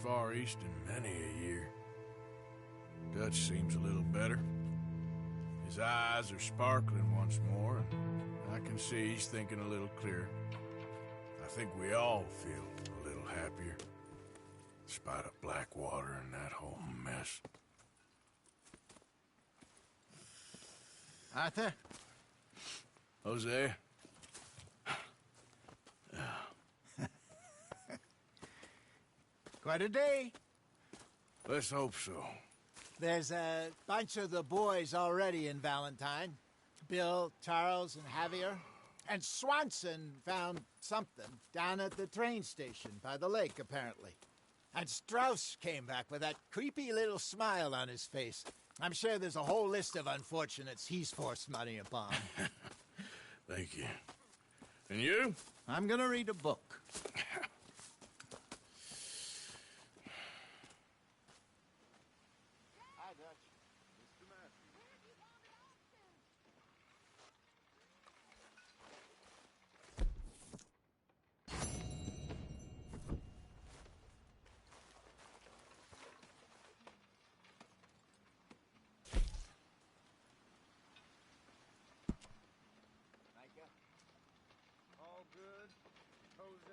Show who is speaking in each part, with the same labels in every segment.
Speaker 1: Far East in many a year. Dutch seems a little better. His eyes are sparkling once more, and I can see he's thinking a little clearer. I think we all feel a little happier, in spite of Blackwater and that whole mess.
Speaker 2: Arthur?
Speaker 1: Jose?
Speaker 2: Quite a day.
Speaker 1: Let's hope so.
Speaker 2: There's a bunch of the boys already in Valentine. Bill, Charles, and Javier. And Swanson found something down at the train station by the lake, apparently. And Strauss came back with that creepy little smile on his face. I'm sure there's a whole list of unfortunates he's forced money upon.
Speaker 1: Thank you. And you?
Speaker 2: I'm gonna read a book. Hi, Dutch. Mr. Matthews.
Speaker 3: All good, cozy.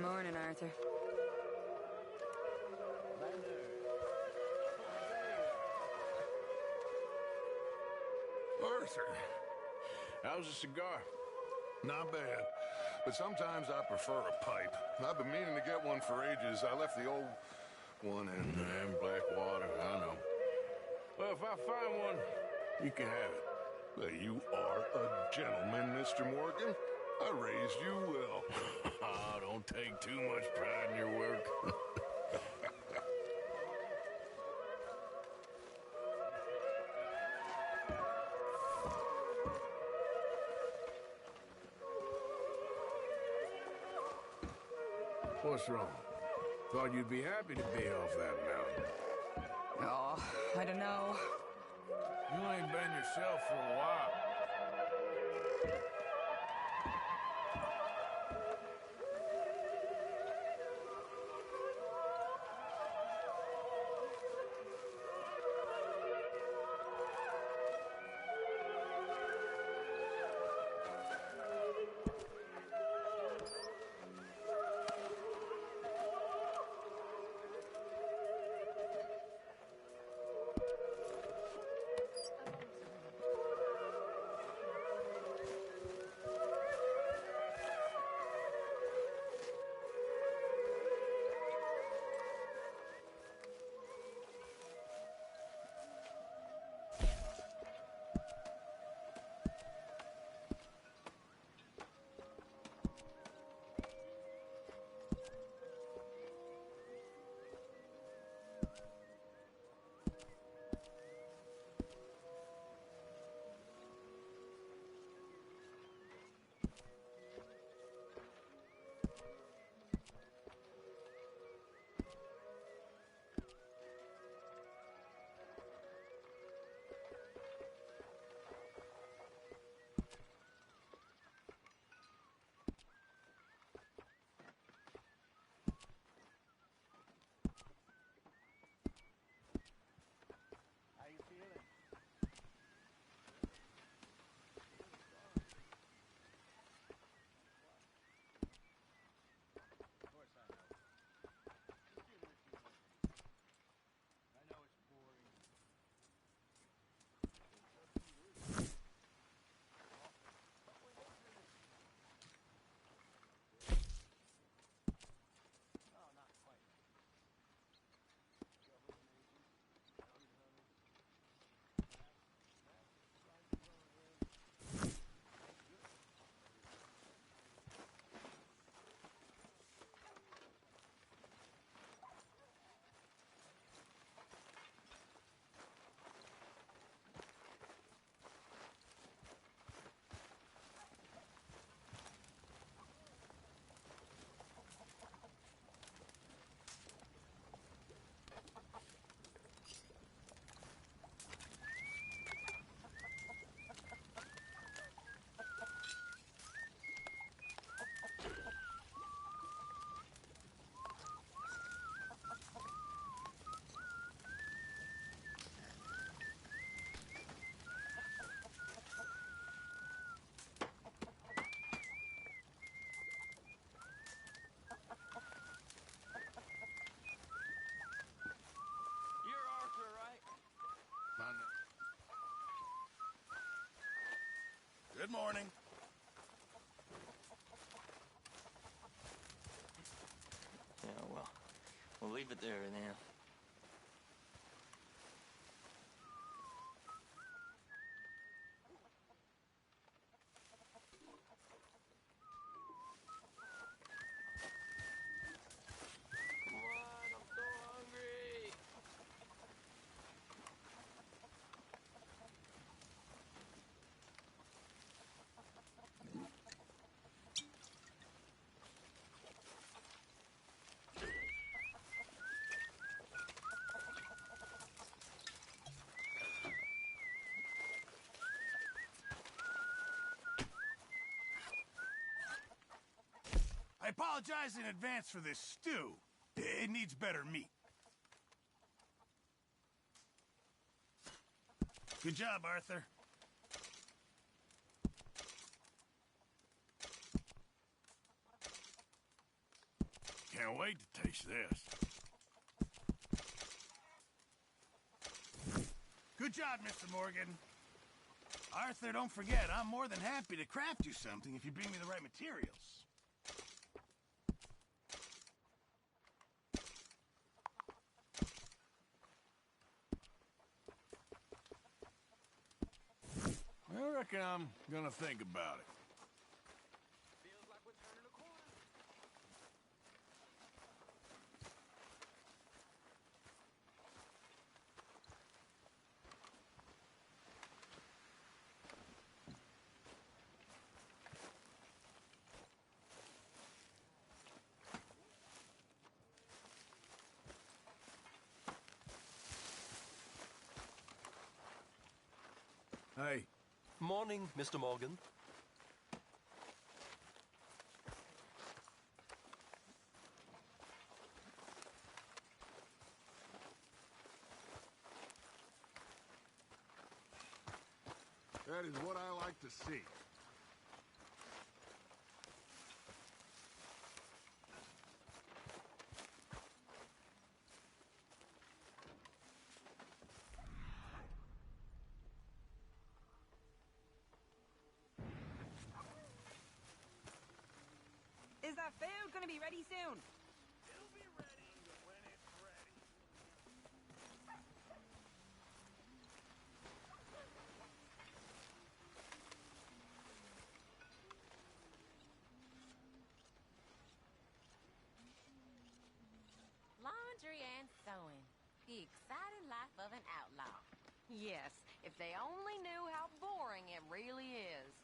Speaker 3: Morning, Arthur.
Speaker 1: Arthur, how's the cigar?
Speaker 4: Not bad, but sometimes I prefer a pipe. I've been meaning to get one for ages. I left the old one in
Speaker 1: Blackwater, I know. Well, if I find one, you can have it.
Speaker 4: Well, you are a gentleman, Mr. Morgan. I raised you well.
Speaker 1: Oh, don't take too much pride in your work. What's wrong? Thought you'd be happy to be off that mountain.
Speaker 3: Oh, I don't know.
Speaker 1: You ain't been yourself for a while.
Speaker 4: Good morning.
Speaker 5: Yeah, well, we'll leave it there then. Come on, I'm so hungry.
Speaker 4: I apologize in advance for this stew. It needs better meat. Good job, Arthur.
Speaker 1: Can't wait to taste this.
Speaker 6: Good job, Mr. Morgan. Arthur, don't forget, I'm more than happy to craft you something if you bring me the right materials.
Speaker 1: I reckon I'm gonna think about it.
Speaker 7: Feels like we're turning a corner.
Speaker 1: Hey,
Speaker 7: Morning, Mr. Morgan.
Speaker 4: That is what I like to see.
Speaker 3: Is that food gonna be ready soon?
Speaker 6: It'll be ready when it's ready.
Speaker 8: Laundry and sewing. The exciting life of an outlaw. Yes, if they only knew how boring it really is.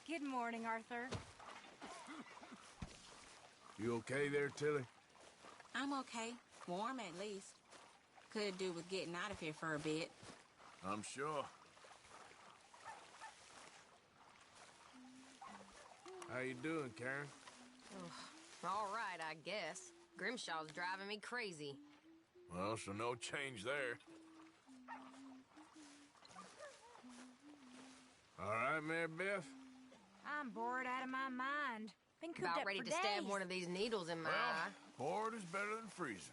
Speaker 3: Good morning, Arthur.
Speaker 1: you okay there, Tilly?
Speaker 8: I'm okay. Warm at least. Could do with getting out of here for a bit.
Speaker 1: I'm sure. How you doing, Karen?
Speaker 9: All right, I guess. Grimshaw's driving me crazy.
Speaker 1: Well, so no change there. All right, Mary Beth?
Speaker 3: I'm bored out of my mind. Been cooped
Speaker 9: About
Speaker 3: up
Speaker 9: ready
Speaker 3: for
Speaker 9: to
Speaker 3: days.
Speaker 9: stab one of these needles in my eye.
Speaker 1: Bored is better than freezing.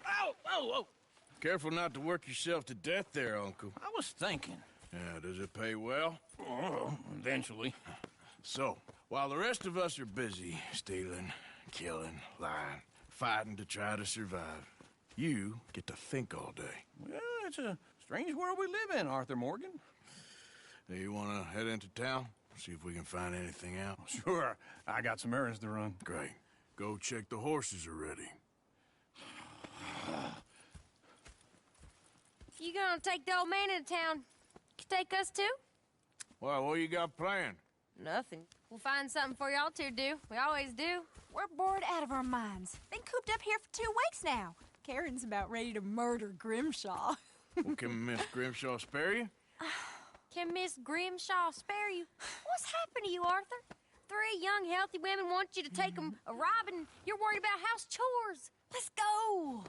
Speaker 6: Ow! Oh, oh!
Speaker 1: Careful not to work yourself to death there, Uncle.
Speaker 6: I was thinking.
Speaker 1: Yeah, does it pay well?
Speaker 6: Oh, eventually.
Speaker 1: So, while the rest of us are busy stealing, killing, lying, fighting to try to survive, you get to think all day.
Speaker 6: Well, it's a strange world we live in, Arthur Morgan.
Speaker 1: Do you want to head into town? See if we can find anything out?
Speaker 6: Sure, I got some errands to run.
Speaker 1: Great. Go check the horses are ready.
Speaker 9: You gonna take the old man into town? Take us too?
Speaker 1: Well, what you got planned?
Speaker 9: Nothing. We'll find something for y'all to do. We always do.
Speaker 3: We're bored out of our minds. Been cooped up here for 2 weeks now. Karen's about ready to murder Grimshaw.
Speaker 1: Well, can Miss Grimshaw spare you?
Speaker 9: Can Miss Grimshaw spare you? What's happened to you, Arthur? three young, healthy women want you to take them a robbing. You're worried about house chores. Let's go.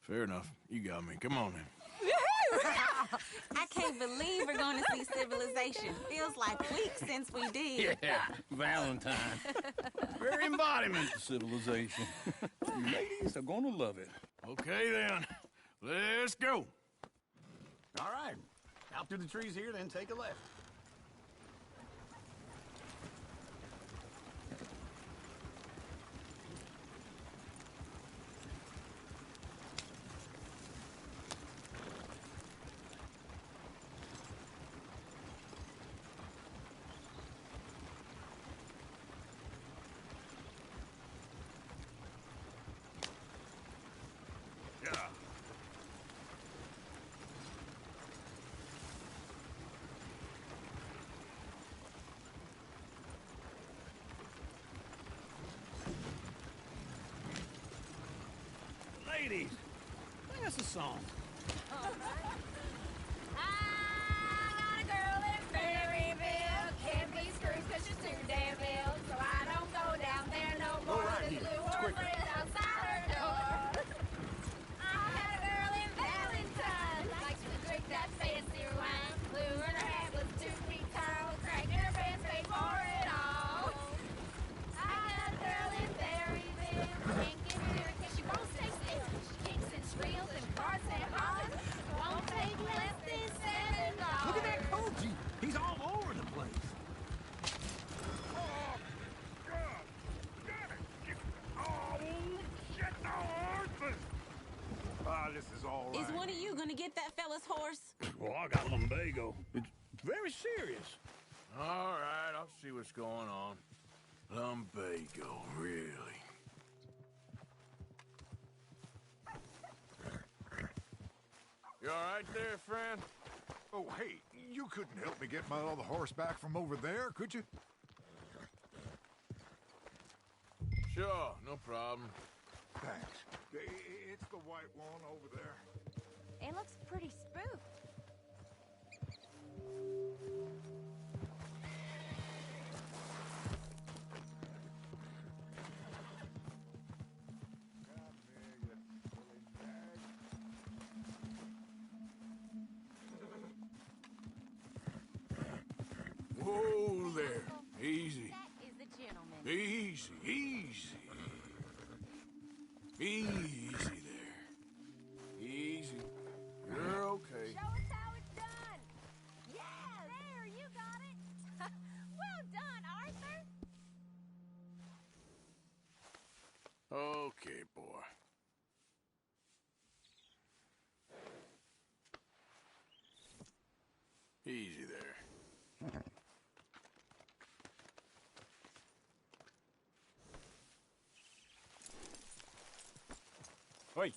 Speaker 1: Fair enough. You got me. Come on then.
Speaker 8: I can't believe we're going to see civilization. Feels like weeks since we did.
Speaker 6: Yeah, Valentine. Very embodiment of civilization. You ladies are gonna love it.
Speaker 1: Okay then. Let's go.
Speaker 6: All right. Out through the trees here, then take a left. Ladies, sing us a song.
Speaker 9: I got a girl in Berryville. Can't be screwed 'cause she's too damn ill. So I don't go down there no more.
Speaker 6: right here.
Speaker 9: Just
Speaker 6: It's
Speaker 9: her
Speaker 6: quicker.
Speaker 9: friends outside her door. I had a girl in Valentine. Likes to drink that fancy wine. Blue and her hat was 2 feet tall. Cracked her pants, paid for it all. I got a girl in Berryville. Can't get to her 'cause she won't stay still. She kicks and squeals and barks and hollers. Won't take less than $7.
Speaker 6: Look at that Koji. He's all over the place. This is all right.
Speaker 8: Is one of you going to get that fella's horse?
Speaker 6: Well, I got lumbago. It's very serious.
Speaker 1: All right, I'll see what's going on. Lumbago, really? You all right there, friend?
Speaker 10: Oh, hey, you couldn't help me get my other horse back from over there, could you?
Speaker 1: Sure, no problem.
Speaker 10: Thanks. It's the white one over there.
Speaker 9: It looks pretty spooked.
Speaker 1: Whoa there. Easy.
Speaker 8: That is the gentleman.
Speaker 1: Easy, easy. Easy there. Easy. You're okay.
Speaker 9: Show us how it's done. Yeah, there, you got it. Well done, Arthur.
Speaker 1: Okay, boy. Easy there.
Speaker 6: Wait.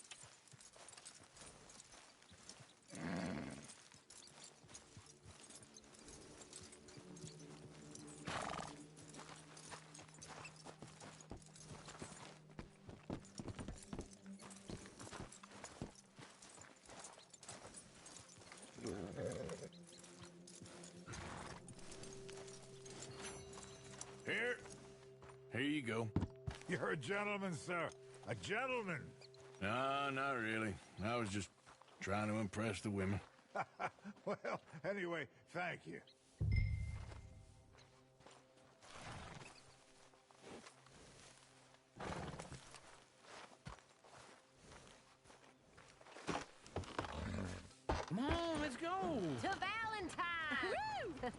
Speaker 1: Here you go.
Speaker 10: You're a gentleman, sir. A gentleman.
Speaker 1: No, not really. I was just trying to impress the women.
Speaker 10: Well, anyway, thank you.
Speaker 6: Come on, let's go.
Speaker 9: To Valentine.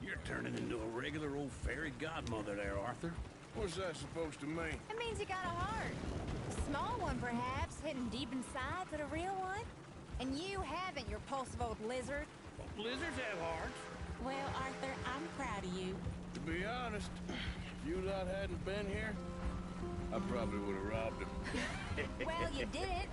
Speaker 6: You're turning into a regular old fairy godmother there, Arthur.
Speaker 1: What's that supposed to mean?
Speaker 3: It means you got a heart. A small one, perhaps, hidden deep inside, but a real one. And you haven't, you repulsive old lizard.
Speaker 6: Well, lizards have hearts.
Speaker 8: Well, Arthur, I'm proud of you.
Speaker 1: To be honest, if you lot hadn't been here, I probably would have robbed him.
Speaker 3: Well, you did it.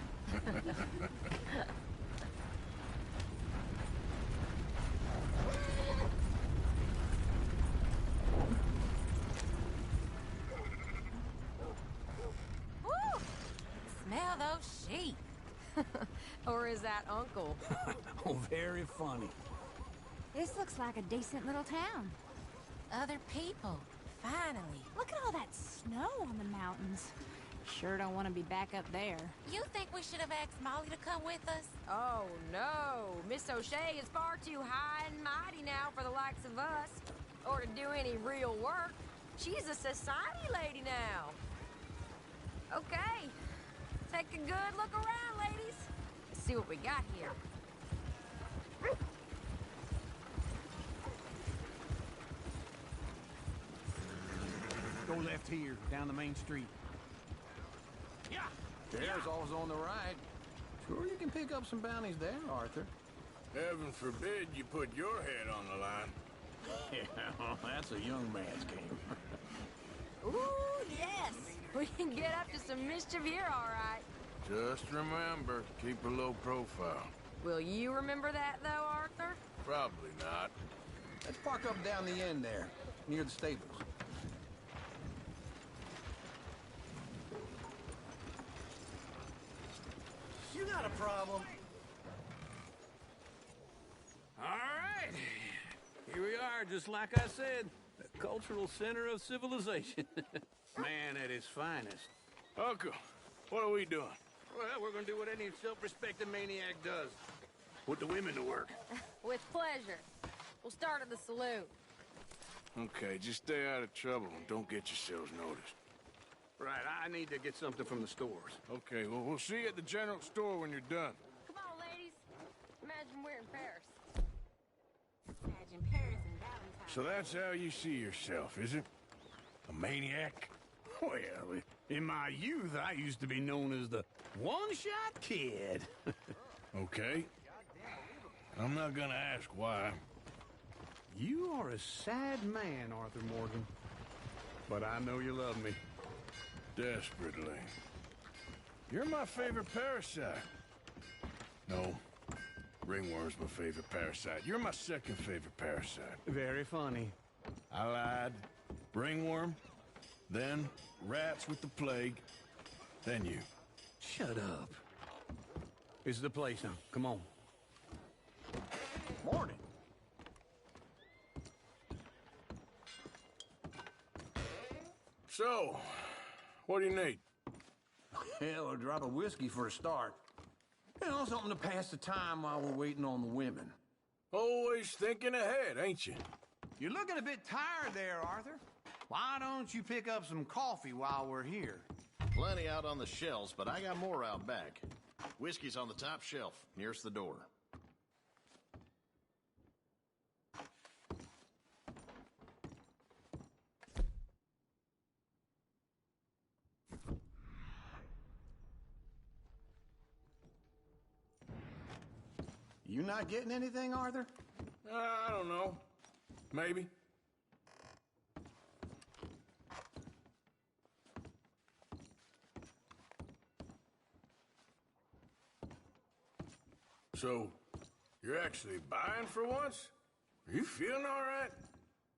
Speaker 9: Woo! Smell those sheep.
Speaker 3: Or is that Uncle?
Speaker 6: Oh, very funny.
Speaker 3: This looks like a decent little town.
Speaker 8: Other people. Finally.
Speaker 9: Look at all that snow on the mountains. Sure don't want to be back up there.
Speaker 8: You think we should have asked Molly to come with us?
Speaker 11: Oh, no. Miss O'Shea is far too high and mighty now for the likes of us. Or to do any real work. She's a society lady now. Okay. Take a good look around, ladies. Let's see what we got here.
Speaker 6: Go left here, down the main street. Yeah.
Speaker 12: There's always on the right. Sure you can pick up some bounties there, Arthur.
Speaker 1: Heaven forbid you put your head on the line.
Speaker 12: Yeah, that's a young man's game.
Speaker 11: Ooh, yes. We can get up to some mischief here, all right.
Speaker 1: Just remember, keep a low profile.
Speaker 11: Will you remember that, though, Arthur?
Speaker 1: Probably not.
Speaker 12: Let's park up down the end there, near the stables.
Speaker 6: You got a problem.
Speaker 13: All right. Here we are, just like I said. The cultural center of civilization. Man at his finest.
Speaker 1: Uncle, what are we doing?
Speaker 13: Well, we're gonna do what any self-respecting maniac does. Put the women to work.
Speaker 11: With pleasure. We'll start at the saloon.
Speaker 1: Okay, just stay out of trouble and don't get yourselves noticed.
Speaker 13: Right, I need to get something from the stores.
Speaker 1: Okay, well, we'll see you at the general store when you're done.
Speaker 11: Come on, ladies. Imagine we're in Paris.
Speaker 8: Imagine Paris and Valentine.
Speaker 1: So that's how you see yourself, is it? A maniac?
Speaker 6: Well, in my youth, I used to be known as the one-shot kid.
Speaker 1: Okay. I'm not gonna ask why.
Speaker 6: You are a sad man, Arthur Morgan. But I know you love me.
Speaker 1: Desperately. You're my favorite parasite. No. Ringworm's my favorite parasite. You're my second favorite parasite.
Speaker 6: Very funny.
Speaker 1: I lied. Ringworm, then rats with the plague, then you.
Speaker 6: Shut up. This is the place now. Come on.
Speaker 12: Morning.
Speaker 1: So, what do you need?
Speaker 12: Hell, a drop of whiskey for a start. You know, something to pass the time while we're waiting on the women.
Speaker 1: Always thinking ahead, ain't you?
Speaker 6: You're looking a bit tired there, Arthur. Why don't you pick up some coffee while we're here?
Speaker 14: Plenty out on the shelves, but I got more out back. Whiskey's on the top shelf, nearest the door.
Speaker 12: You not getting anything, Arthur?
Speaker 1: I don't know. Maybe. So, you're actually buying for once? Are you feeling all right?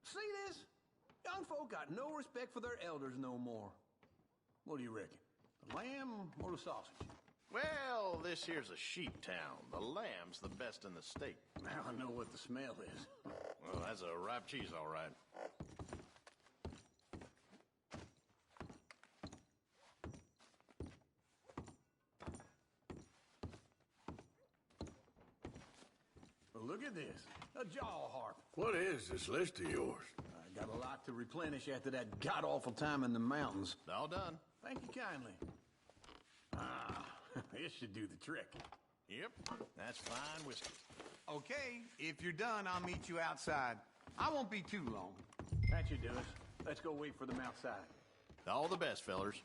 Speaker 12: See this? Young folk got no respect for their elders no more. What do you reckon? The lamb or the sausage?
Speaker 14: Well, this here's a sheep town. The lamb's the best in the state.
Speaker 12: Now I know what the smell is.
Speaker 14: Well, that's a ripe cheese, all right.
Speaker 12: Well, look at this. A jaw harp.
Speaker 1: What is this list of yours?
Speaker 12: I got a lot to replenish after that god-awful time in the mountains.
Speaker 14: All done.
Speaker 12: Thank you kindly. This should do the trick.
Speaker 14: Yep, that's fine whiskey.
Speaker 6: Okay, if you're done, I'll meet you outside. I won't be too long.
Speaker 12: That should do us. Let's go wait for them outside.
Speaker 14: All the best, fellers.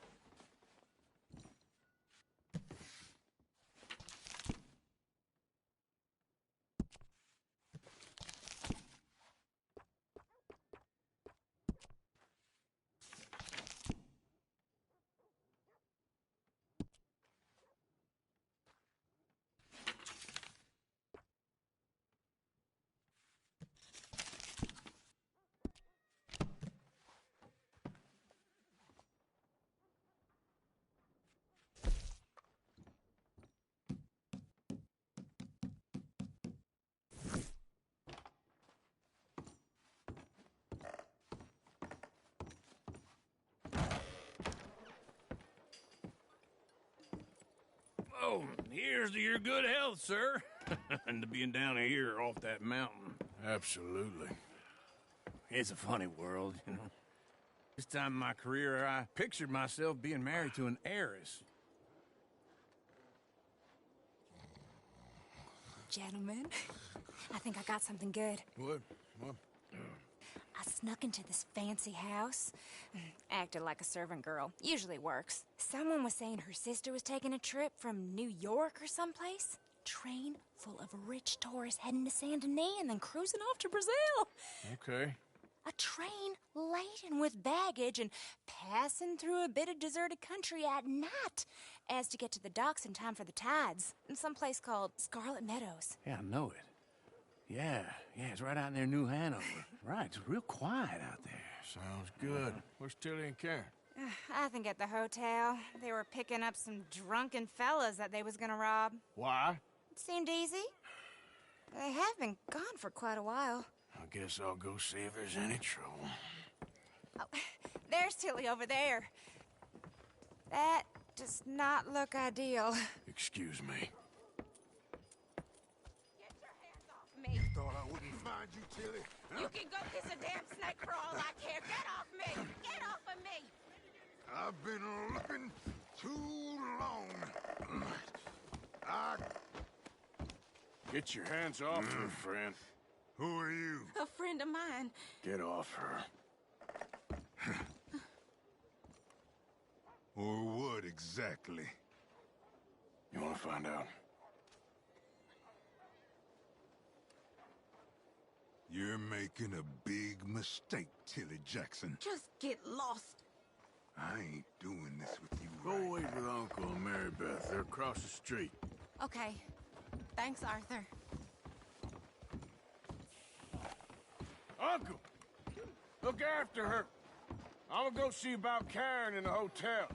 Speaker 13: Well, here's to your good health, sir. And to being down here off that mountain.
Speaker 1: Absolutely.
Speaker 13: It's a funny world, you know. This time in my career, I pictured myself being married to an heiress.
Speaker 3: Gentlemen, I think I got something good.
Speaker 1: What?
Speaker 3: I snuck into this fancy house. Acted like a servant girl. Usually works. Someone was saying her sister was taking a trip from New York or someplace. Train full of rich tourists heading to Saint Denis and then cruising off to Brazil.
Speaker 1: Okay.
Speaker 3: A train laden with baggage and passing through a bit of deserted country at night as to get to the docks in time for the tides in some place called Scarlet Meadows.
Speaker 13: Yeah, I know it. Yeah, it's right out near New Hanover. Right, it's real quiet out there.
Speaker 1: Sounds good. Where's Tilly and Karen?
Speaker 3: I think at the hotel. They were picking up some drunken fellas that they was gonna rob.
Speaker 1: Why?
Speaker 3: It seemed easy. They have been gone for quite a while.
Speaker 1: I guess I'll go see if there's any trouble.
Speaker 3: Oh, there's Tilly over there. That does not look ideal.
Speaker 1: Excuse me.
Speaker 8: Get your hands off me.
Speaker 10: Thought I wouldn't find you, Tilly.
Speaker 8: You can go kiss a damn snake for all I care. Get off me. Get off of me.
Speaker 10: I've been looking too long.
Speaker 1: Get your hands off her, friend.
Speaker 10: Who are you?
Speaker 8: A friend of mine.
Speaker 1: Get off her.
Speaker 10: Or what exactly?
Speaker 1: You want to find out?
Speaker 10: You're making a big mistake, Tilly Jackson.
Speaker 8: Just get lost.
Speaker 10: I ain't doing this with you.
Speaker 1: Go wait with Uncle and Mary Beth. They're across the street.
Speaker 8: Okay. Thanks, Arthur.
Speaker 1: Uncle! Look after her. I'm gonna go see about Karen in the hotel.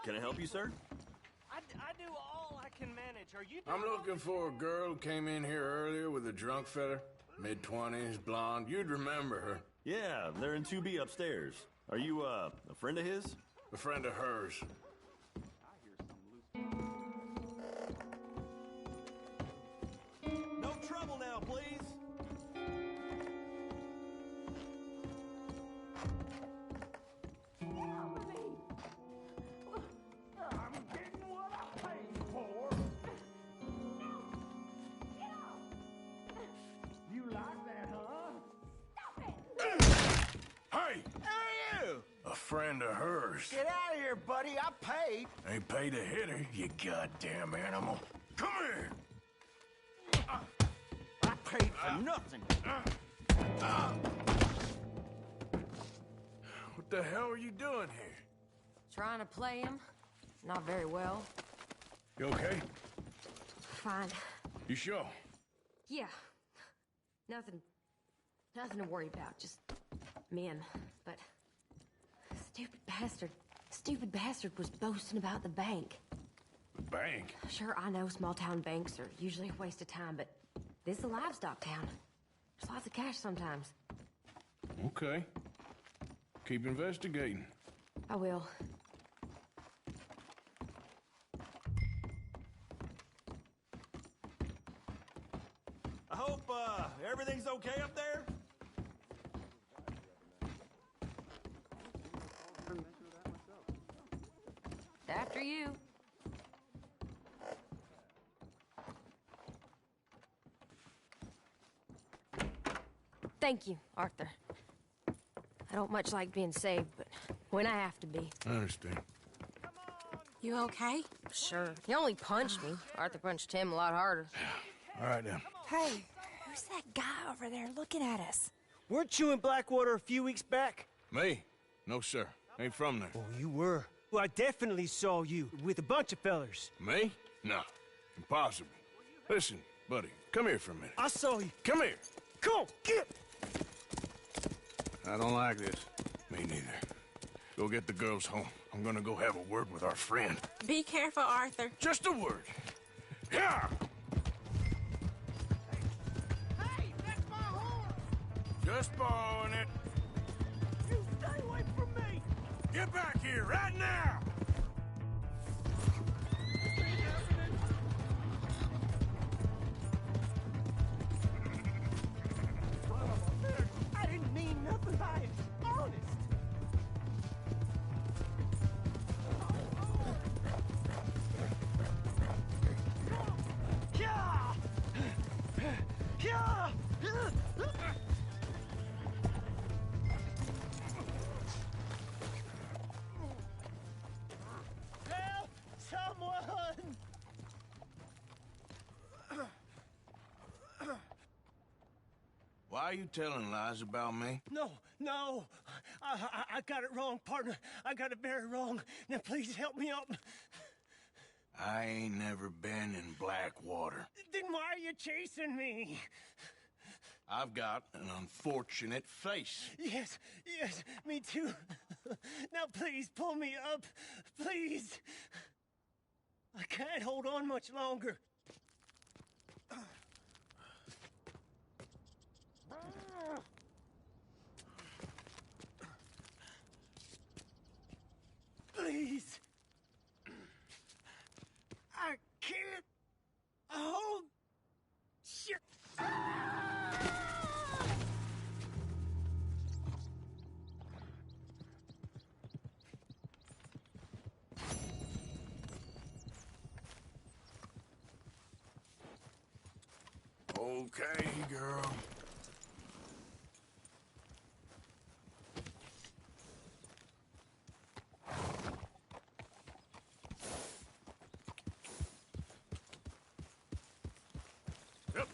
Speaker 15: Can I help you, sir?
Speaker 7: I do all I can manage. Are you
Speaker 1: I'm looking for a girl who came in here earlier with a drunk fella. Mid-20s, blonde. You'd remember her.
Speaker 15: Yeah, they're in 2B upstairs. Are you, a friend of his?
Speaker 1: A friend of hers.
Speaker 15: No trouble now, please.
Speaker 1: Friend of hers.
Speaker 2: Get out of here, buddy. I paid.
Speaker 1: Ain't paid to hit her, you goddamn animal. Come here!
Speaker 2: I paid for nothing.
Speaker 1: What the hell are you doing here?
Speaker 11: Trying to play him. Not very well.
Speaker 1: You okay?
Speaker 11: Fine.
Speaker 1: You sure?
Speaker 11: Yeah. Nothing to worry about. Just men. But stupid bastard was boasting about the bank.
Speaker 1: The bank?
Speaker 11: Sure, I know small town banks are usually a waste of time, but this is a livestock town. There's lots of cash sometimes.
Speaker 1: Okay. Keep investigating.
Speaker 11: I will.
Speaker 15: I hope, everything's okay up there?
Speaker 11: After you. Thank you, Arthur. I don't much like being saved, but when I have to be.
Speaker 1: I understand.
Speaker 3: You okay?
Speaker 11: Sure. He only punched me. Arthur punched him a lot harder.
Speaker 1: All right, then.
Speaker 3: Hey, who's that guy over there looking at us?
Speaker 7: Weren't you in Blackwater a few weeks back?
Speaker 1: Me? No, sir. Ain't from there.
Speaker 7: Oh, you were. Well, I definitely saw you with a bunch of fellers.
Speaker 1: Me? No. Impossible. Listen, buddy, come here for a minute.
Speaker 7: I saw you.
Speaker 1: Come here.
Speaker 7: Come on, get!
Speaker 13: I don't like this.
Speaker 1: Me neither. Go get the girls home. I'm gonna go have a word with our friend.
Speaker 3: Be careful, Arthur.
Speaker 1: Just a word. Yeah!
Speaker 6: Hey, that's my horse!
Speaker 1: Just borrowing it.
Speaker 6: You stay away from me!
Speaker 1: Get back here right now!
Speaker 6: I didn't mean nothing by it. Honest. Help! Someone!
Speaker 1: Why are you telling lies about me?
Speaker 7: No. I got it wrong, partner. I got it very wrong. Now, please help me out.
Speaker 1: I ain't never been in Blackwater.
Speaker 7: Then why are you chasing me?
Speaker 1: I've got an unfortunate face.
Speaker 7: Yes, me too. Now, please, pull me up. Please. I can't hold on much longer. Please. I can't hold shit.
Speaker 1: Okay, girl. Yep.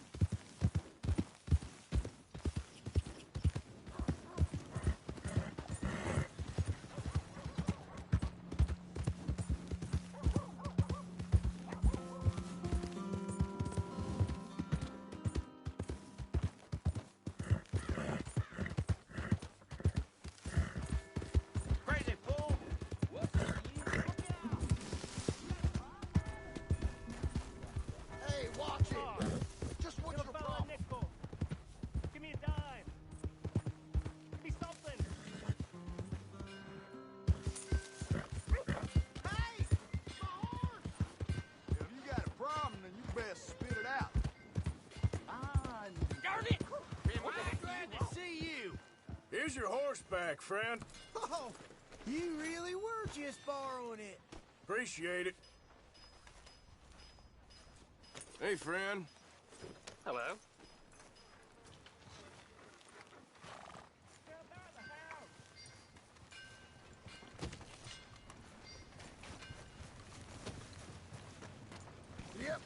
Speaker 6: Crazy fool!
Speaker 2: Hey, watch it! Just what's your problem?
Speaker 7: Nickel. Give me a dime. Give me something.
Speaker 10: Hey! My horse! If you got a problem, then you best spit it out.
Speaker 6: Darn it! Am I glad to see you?
Speaker 1: Here's your horse back, friend.
Speaker 6: Oh, you really were just borrowing it.
Speaker 1: Appreciate it. Hey, friend.
Speaker 5: Hello.
Speaker 10: Yep.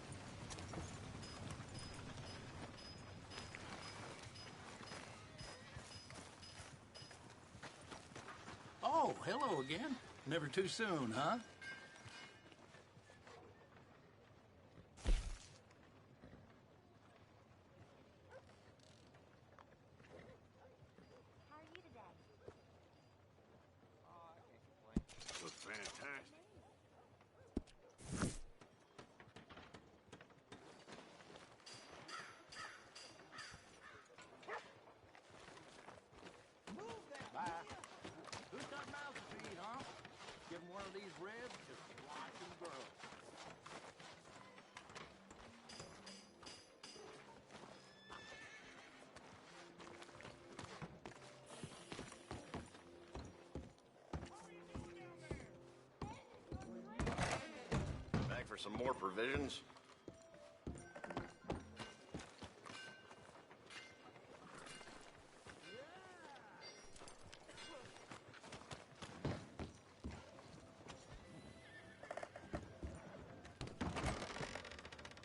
Speaker 12: Oh, hello again. Never too soon, huh?
Speaker 9: How are you today?
Speaker 1: Was fantastic.
Speaker 12: Bye. Who's got mouths to feed, huh? Give him one of these ribs, just watch him grow.
Speaker 14: Back for some more provisions?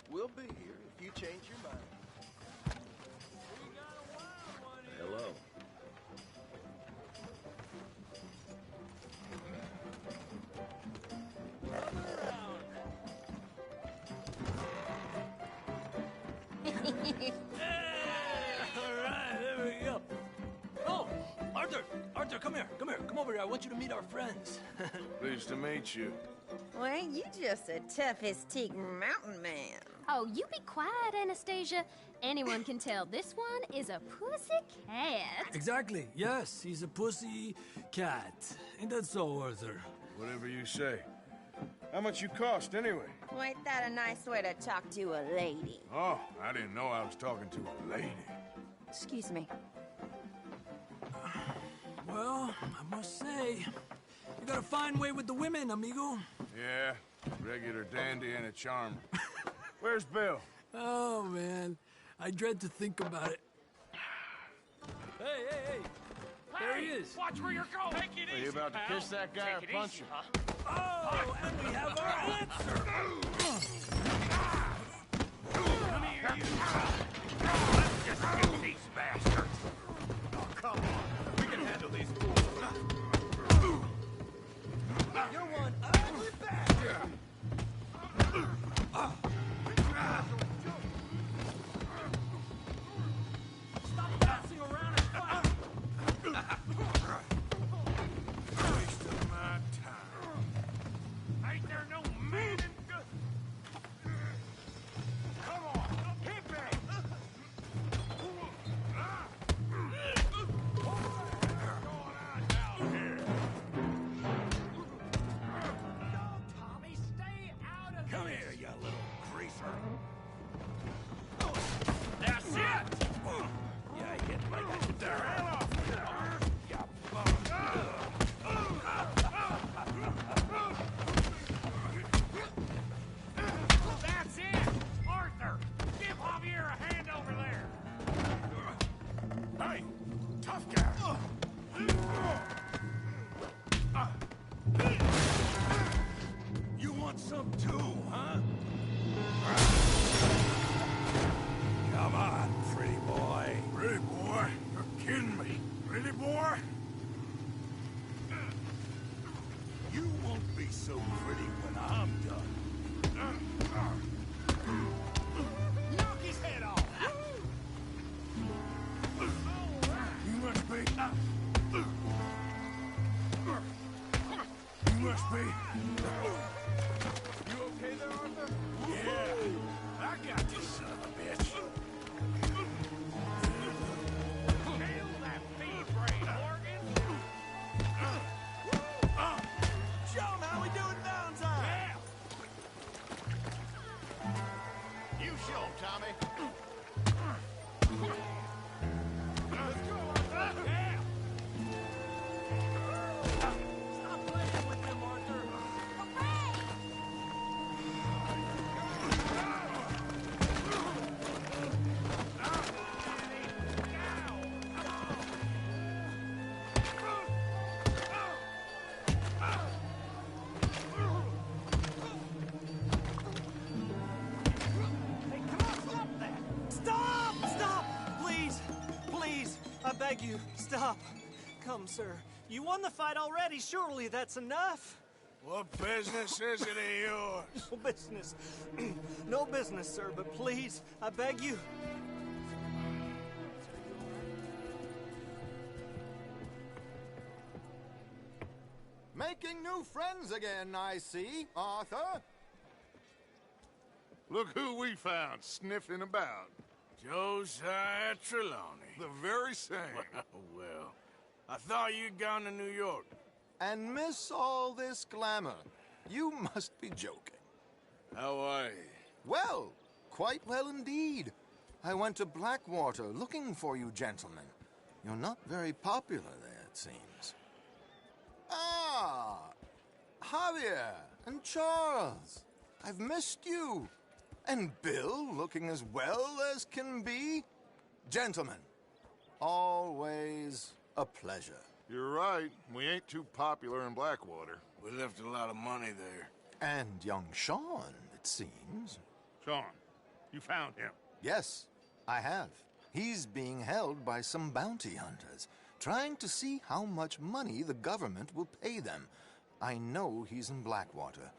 Speaker 15: We'll be here if you change your mind.
Speaker 14: Hello.
Speaker 7: All right, there we go. Oh, Arthur,
Speaker 16: Arthur, come here. Come over here. I want you to meet our friends.
Speaker 1: Pleased to meet you.
Speaker 8: Well, ain't you just a tough as teak mountain man?
Speaker 9: Oh, you be quiet, Anastasia. Anyone can tell this one is a pussy cat.
Speaker 16: Exactly. Yes, he's a pussy cat. Ain't that so, Arthur?
Speaker 1: Whatever you say. How much you cost, anyway?
Speaker 8: Well, ain't that a nice way to talk to a lady?
Speaker 1: Oh, I didn't know I was talking to a lady.
Speaker 8: Excuse me.
Speaker 16: Well, I must say, you got a fine way with the women, amigo.
Speaker 1: Yeah, regular dandy and a charmer. Where's Bill?
Speaker 16: Oh, man. I dread to think about it. Hey! There he is.
Speaker 17: Watch where you're going. Take it easy,
Speaker 1: Are you about to
Speaker 17: pal.
Speaker 1: kiss that guy
Speaker 17: Take
Speaker 1: or
Speaker 17: it
Speaker 1: punch
Speaker 17: easy,
Speaker 1: him?
Speaker 17: huh?
Speaker 16: Oh, and we have our answer.
Speaker 17: Come here, you. Let's just get these bastards.
Speaker 15: Oh, come on. We can handle these fools.
Speaker 7: You're one ugly bastard!
Speaker 16: Stop dancing around and fight.
Speaker 1: Wasting my time.
Speaker 17: Ain't there no man in good? Come on, hit me. What's going on down here?
Speaker 7: Tommy, stay out of
Speaker 17: Come here, you little greaser. That's it! Yeah, hit like I did there. Hell off! You That's it! Arthur, give Javier a hand over there. Hey, tough guy. You want some too, huh? Come on, pretty boy.
Speaker 1: Pretty boy? You're kidding me. Pretty boy?
Speaker 17: You won't be so pretty when I'm done. Knock his head off!
Speaker 1: You must be... You must be... You okay there, Arthur?
Speaker 17: Yeah, I got this son of a bitch. Kill that bee-brain, Morgan!
Speaker 15: Show 'em how we do it Valentine.
Speaker 17: Yeah!
Speaker 14: You show him, Tommy.
Speaker 17: Let's go, Arthur! Yeah!
Speaker 7: Stop playing with him, Arthur! Stop! Stop! Please, I beg you, stop. Come, sir. You won the fight already. Surely that's enough.
Speaker 1: What business is it of yours?
Speaker 7: No business. No business, sir, but please, I beg you.
Speaker 10: Making new friends again, I see, Arthur.
Speaker 4: Look who we found sniffing about.
Speaker 1: Josiah Trelawney.
Speaker 4: The very same.
Speaker 1: Well, I thought you'd gone to New York.
Speaker 10: And miss all this glamour. You must be joking.
Speaker 1: How are you?
Speaker 10: Well, quite well indeed. I went to Blackwater looking for you gentlemen. You're not very popular there, it seems. Ah, Javier and Charles. I've missed you. And Bill looking as well as can be. Gentlemen, always a pleasure.
Speaker 4: You're right. We ain't too popular in Blackwater.
Speaker 1: We left a lot of money there.
Speaker 10: And young Sean, it seems.
Speaker 4: Sean, you found him.
Speaker 10: Yes, I have. He's being held by some bounty hunters, trying to see how much money the government will pay them. I know he's in Blackwater,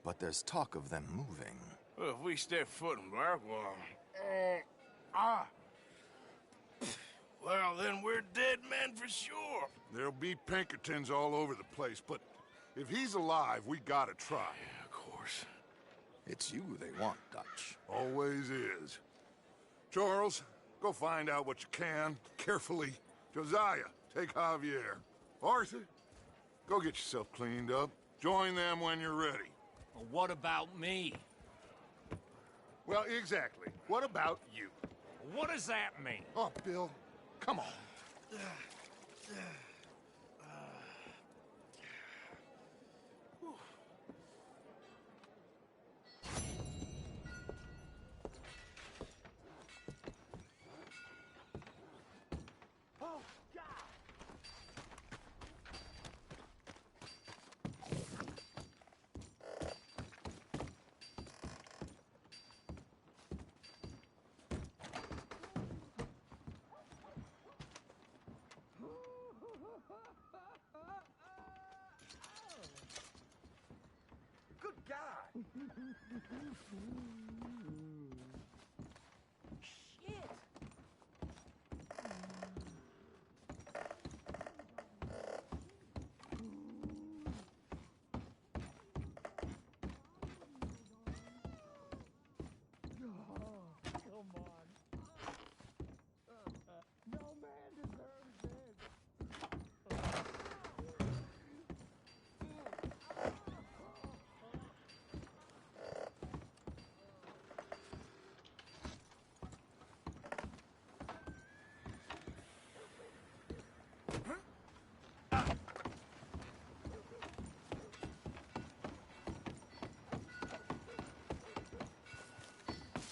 Speaker 10: but there's talk of them moving.
Speaker 1: Well, if we step foot in Blackwater... Well, then we're dead men for sure.
Speaker 4: There'll be Pinkertons all over the place, but if he's alive, we gotta try.
Speaker 1: Yeah, of course.
Speaker 10: It's you they want, Dutch.
Speaker 4: Always is. Charles, go find out what you can, carefully. Josiah, take Javier. Arthur, go get yourself cleaned up. Join them when you're ready.
Speaker 17: Well, what about me?
Speaker 4: Well, exactly. What about you?
Speaker 17: What does that mean?
Speaker 4: Oh, Bill, come on.
Speaker 15: Good God! Shit! Come on. No man deserves this.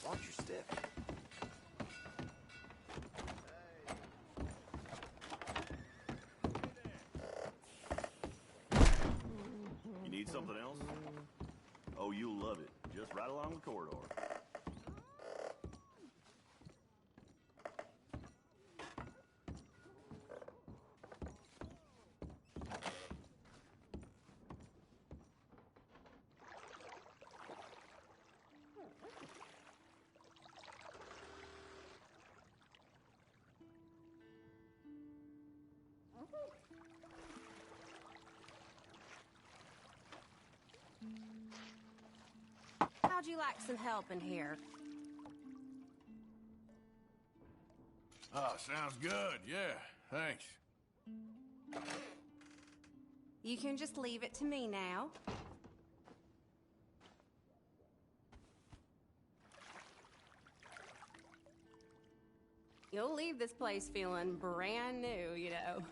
Speaker 10: Watch your step.
Speaker 15: You need something else? Oh, you'll love it. Just right along the corridor.
Speaker 8: How'd you like some help in here?
Speaker 1: Oh, sounds good. Yeah, thanks.
Speaker 8: You can just leave it to me now. You'll leave this place feeling brand new, you know.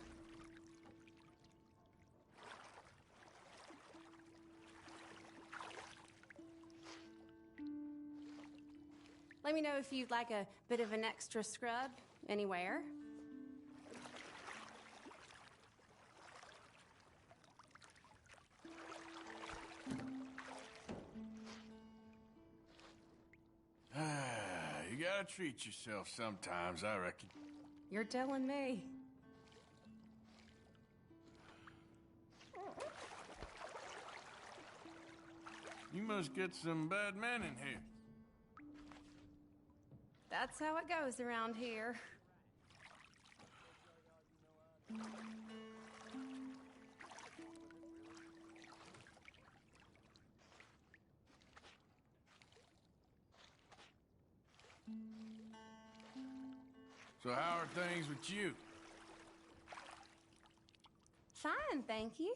Speaker 8: Let me know if you'd like a bit of an extra scrub anywhere.
Speaker 1: You gotta treat yourself sometimes, I reckon.
Speaker 8: You're telling me.
Speaker 1: You must get some bad men in here.
Speaker 8: That's how it goes around here.
Speaker 1: So how are things with you?
Speaker 8: Fine, thank you.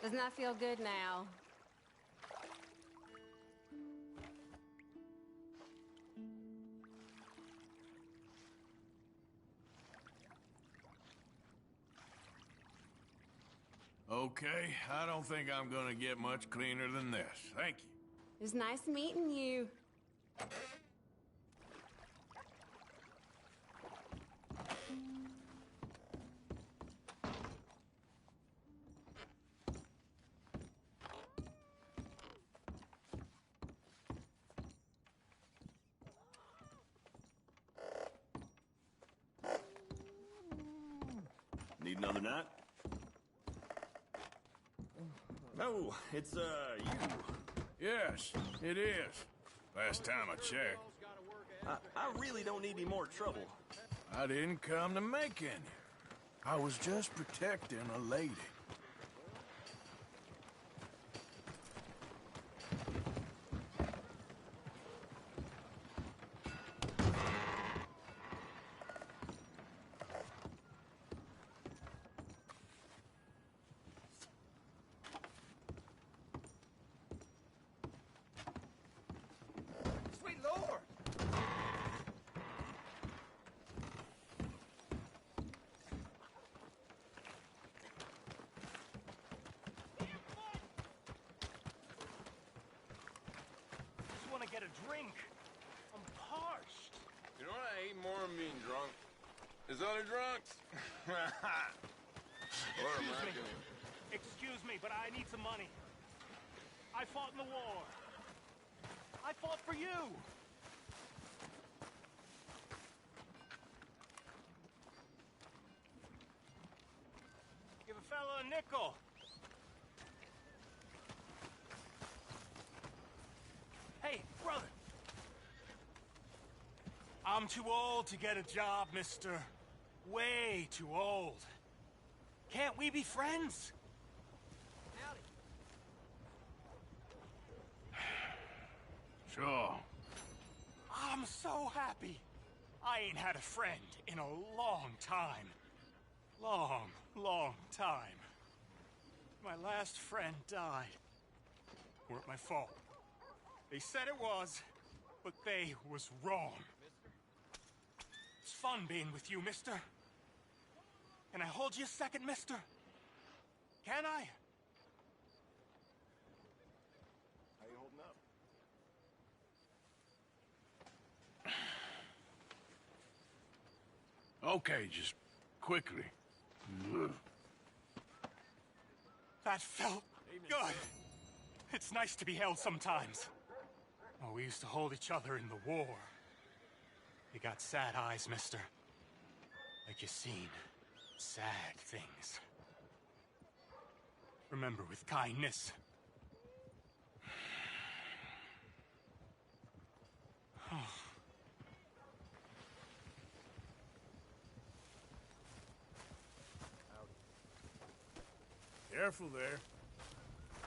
Speaker 8: Doesn't that feel good now?
Speaker 1: Okay, I don't think I'm gonna get much cleaner than this. Thank you.
Speaker 8: It was nice meeting you.
Speaker 15: Need another night? No, it's, you.
Speaker 1: Yes, it is. Last time I checked.
Speaker 15: I really don't need any more trouble.
Speaker 1: I didn't come to make any. I was just protecting a lady.
Speaker 6: Sweet Lord! Just want to get a drink. I'm parched.
Speaker 18: You know what I hate more than being drunk? Is other drunks.
Speaker 6: Excuse me, but I need some money. I fought in the war. I fought for you. Give a fella a nickel. Hey, brother. I'm too old to get a job, mister. Way too old. Can't we be friends?
Speaker 1: Sure.
Speaker 6: I'm so happy. I ain't had a friend in a long time. Long time. My last friend died. Weren't my fault. They said it was, but they was wrong. It's fun being with you, mister. Can I hold you a second, mister? Can I?
Speaker 15: How you holding up?
Speaker 1: Okay, just quickly.
Speaker 6: That felt good. It's nice to be held sometimes. Oh, we used to hold each other in the war. You got sad eyes, mister. Like you seen sad things. Remember with kindness.
Speaker 1: Careful there.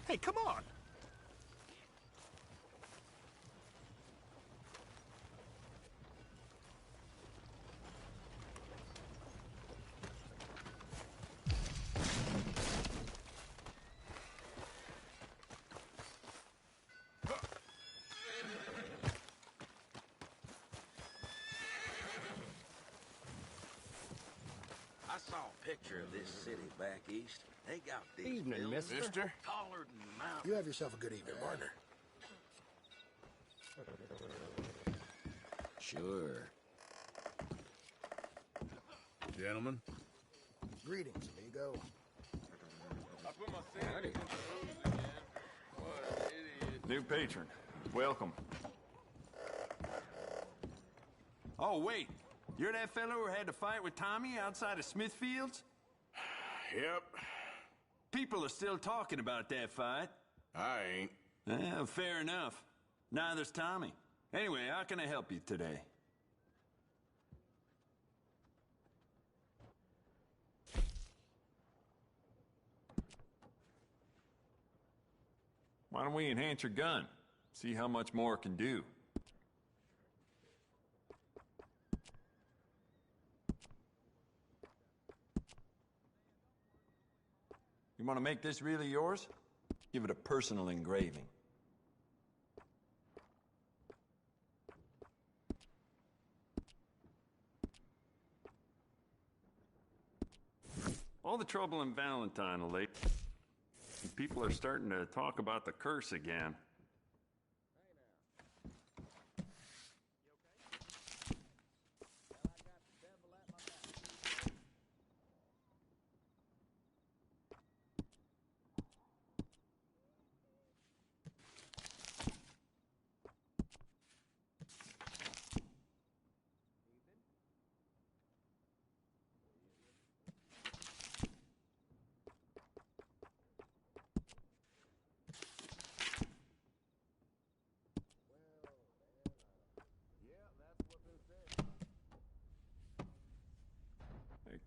Speaker 6: Hey, come on!
Speaker 17: I saw a picture of this city back east. They got these
Speaker 19: Evening,
Speaker 17: buildings
Speaker 19: mister.
Speaker 17: taller than mountains.
Speaker 19: You have yourself a good evening, partner.
Speaker 17: Sure.
Speaker 1: Gentlemen.
Speaker 19: Greetings, amigo.
Speaker 18: I put my sanity in the rooms again. What an idiot.
Speaker 20: New patron. Welcome. Oh, wait. You're that fellow who had to fight with Tommy outside of Smithfield's?
Speaker 1: Yep.
Speaker 20: People are still talking about that fight.
Speaker 1: I ain't.
Speaker 20: Fair enough. Neither's Tommy. Anyway, how can I help you today? Why don't we enhance your gun? See how much more it can do. You want to make this really yours? Give it a personal engraving. All the trouble in Valentine lately. People are starting to talk about the curse again.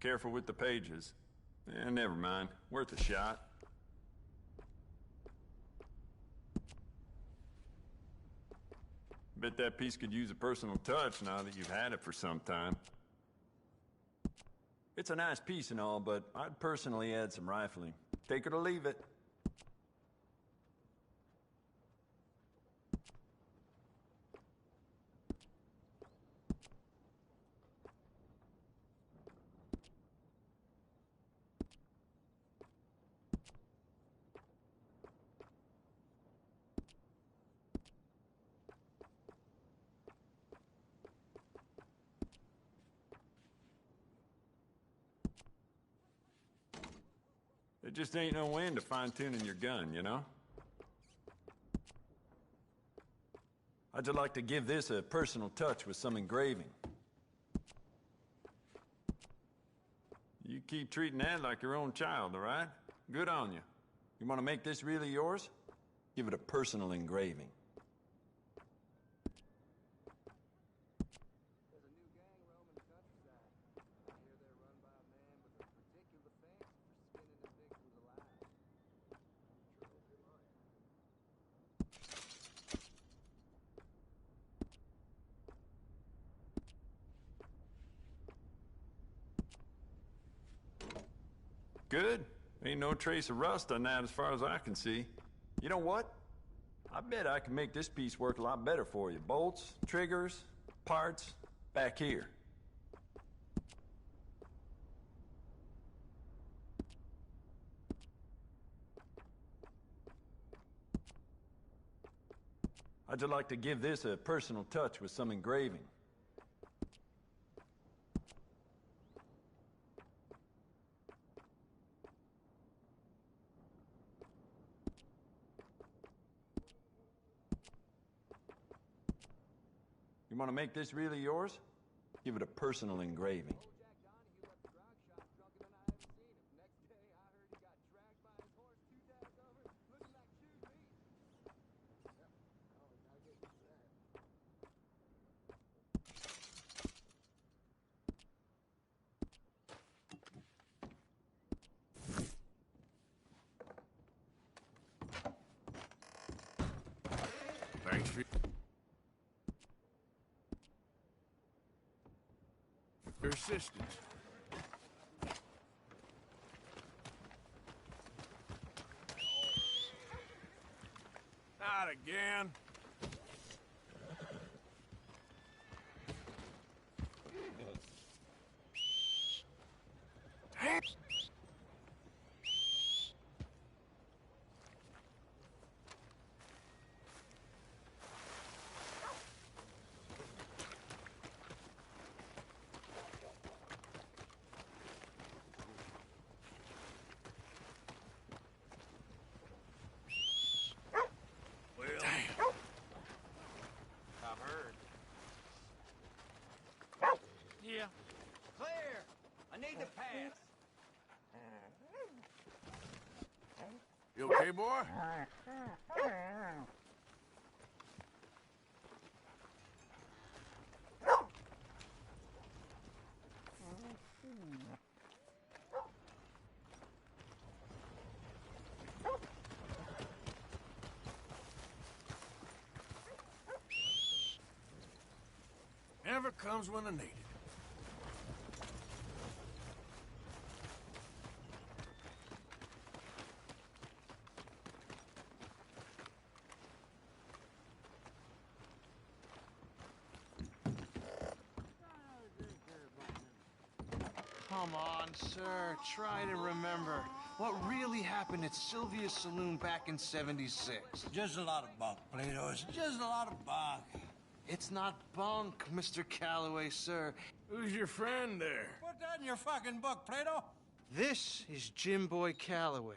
Speaker 20: Careful with the pages. Never mind. Worth a shot. Bet that piece could use a personal touch now that you've had it for some time. It's a nice piece and all, but I'd personally add some rifling. Take it or leave it. There just ain't no way into fine-tuning your gun, you know? I'd just like to give this a personal touch with some engraving. You keep treating that like your own child, all right? Good on you. You want to make this really yours? Give it a personal engraving. Good. Ain't no trace of rust on that as far as I can see. You know what? I bet I can make this piece work a lot better for you. Bolts, triggers, parts, back here. I'd just like to give this a personal touch with some engraving. You want to make this really yours? Give it a personal engraving.
Speaker 1: Thanks for your assistance. Not again.
Speaker 7: Yeah. Clear! I need to pass.
Speaker 1: You okay, boy? Never comes when I need it.
Speaker 21: Come on, sir. Try to remember what really happened at Sylvia's Saloon back in '76.
Speaker 12: Just a lot of bunk, Plato. It's just a lot of bunk.
Speaker 21: It's not bunk, Mr. Calloway, sir.
Speaker 1: Who's your friend there?
Speaker 12: Put that in your fucking book, Plato.
Speaker 21: This is Jim Boy Calloway.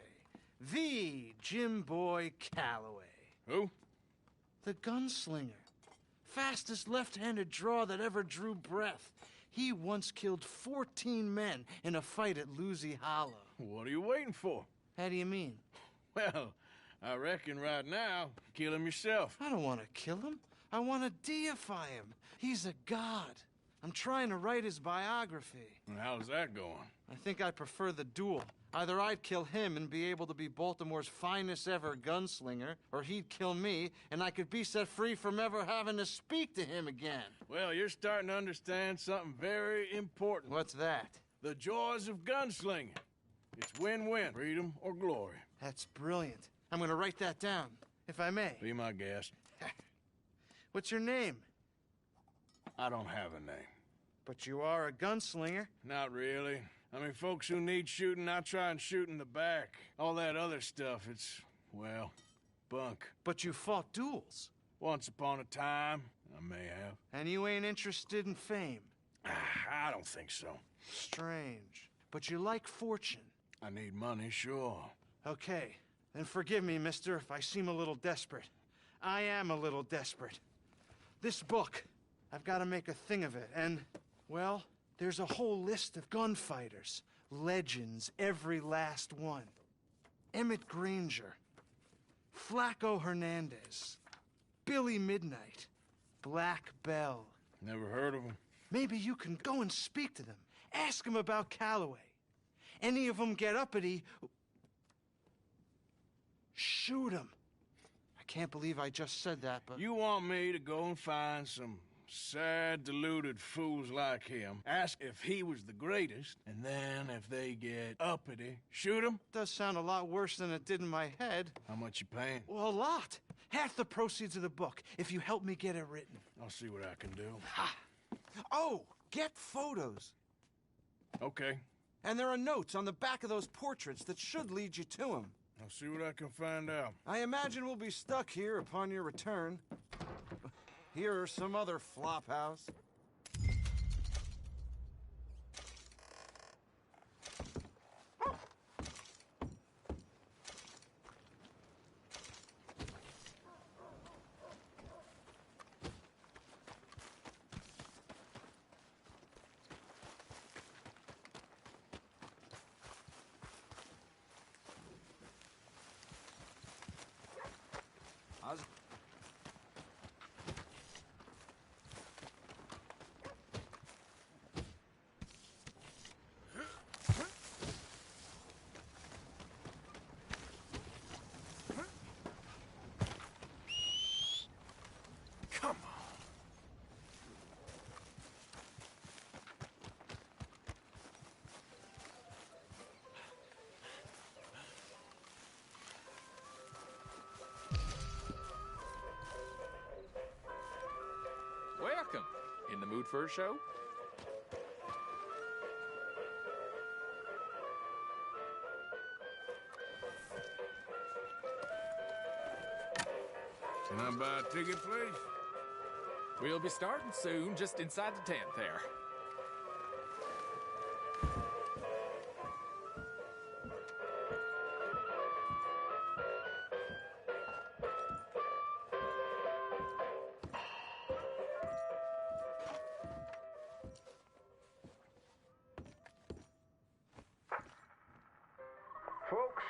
Speaker 21: The Jim Boy Calloway.
Speaker 1: Who?
Speaker 21: The gunslinger. Fastest left-handed draw that ever drew breath. He once killed 14 men in a fight at Lucy Hollow.
Speaker 1: What are you waiting for?
Speaker 21: How do you mean?
Speaker 1: Well, I reckon right now, kill him yourself.
Speaker 21: I don't want to kill him. I want to deify him. He's a god. I'm trying to write his biography.
Speaker 1: And how's that going?
Speaker 21: I think I prefer the duel. Either I'd kill him and be able to be Baltimore's finest ever gunslinger, or he'd kill me and I could be set free from ever having to speak to him again.
Speaker 1: Well, you're starting to understand something very important.
Speaker 21: What's that?
Speaker 1: The joys of gunslinging. It's win-win, freedom or glory.
Speaker 21: That's brilliant. I'm gonna write that down, if I may.
Speaker 1: Be my guest.
Speaker 21: What's your name?
Speaker 1: I don't have a name.
Speaker 21: But you are a gunslinger.
Speaker 1: Not really. I mean, folks who need shooting, I try and shoot in the back. All that other stuff, it's, well, bunk.
Speaker 21: But you fought duels.
Speaker 1: Once upon a time, I may have.
Speaker 21: And you ain't interested in fame.
Speaker 1: I don't think so.
Speaker 21: Strange. But you like fortune.
Speaker 1: I need money, sure.
Speaker 21: Okay, then forgive me, mister, if I seem a little desperate. I am a little desperate. This book, I've got to make a thing of it, and, well, there's a whole list of gunfighters. Legends, every last one. Emmett Granger, Flaco Hernandez, Billy Midnight, Black Bell.
Speaker 1: Never heard of them.
Speaker 21: Maybe you can go and speak to them. Ask them about Calloway. Any of them get uppity, shoot them. I can't believe I just said that, but...
Speaker 1: You want me to go and find some sad, deluded fools like him, ask if he was the greatest, and then if they get uppity, shoot him?
Speaker 21: Does sound a lot worse than it did in my head.
Speaker 1: How much you paying?
Speaker 21: Well, a lot. Half the proceeds of the book, if you help me get it written.
Speaker 1: I'll see what I can do.
Speaker 21: Ha! Oh, get photos.
Speaker 1: Okay.
Speaker 21: And there are notes on the back of those portraits that should lead you to him.
Speaker 1: I'll see what I can find out.
Speaker 21: I imagine we'll be stuck here upon your return. Here are some other flophouse.
Speaker 1: Come on.
Speaker 11: Welcome. In the mood for a show?
Speaker 1: Can I buy a ticket, please?
Speaker 11: We'll be starting soon, just inside the tent there.
Speaker 22: Folks,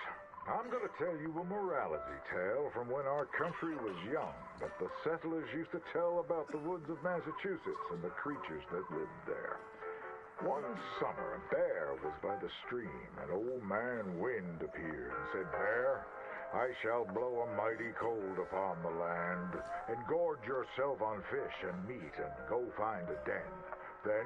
Speaker 22: I'm going to tell you a morality tale from when our country was young that the settlers used to tell about the woods of Massachusetts and the creatures that lived there. One summer, a bear was by the stream, and old man Wind appeared and said, "Bear, I shall blow a mighty cold upon the land, and gorge yourself on fish and meat, and go find a den. Then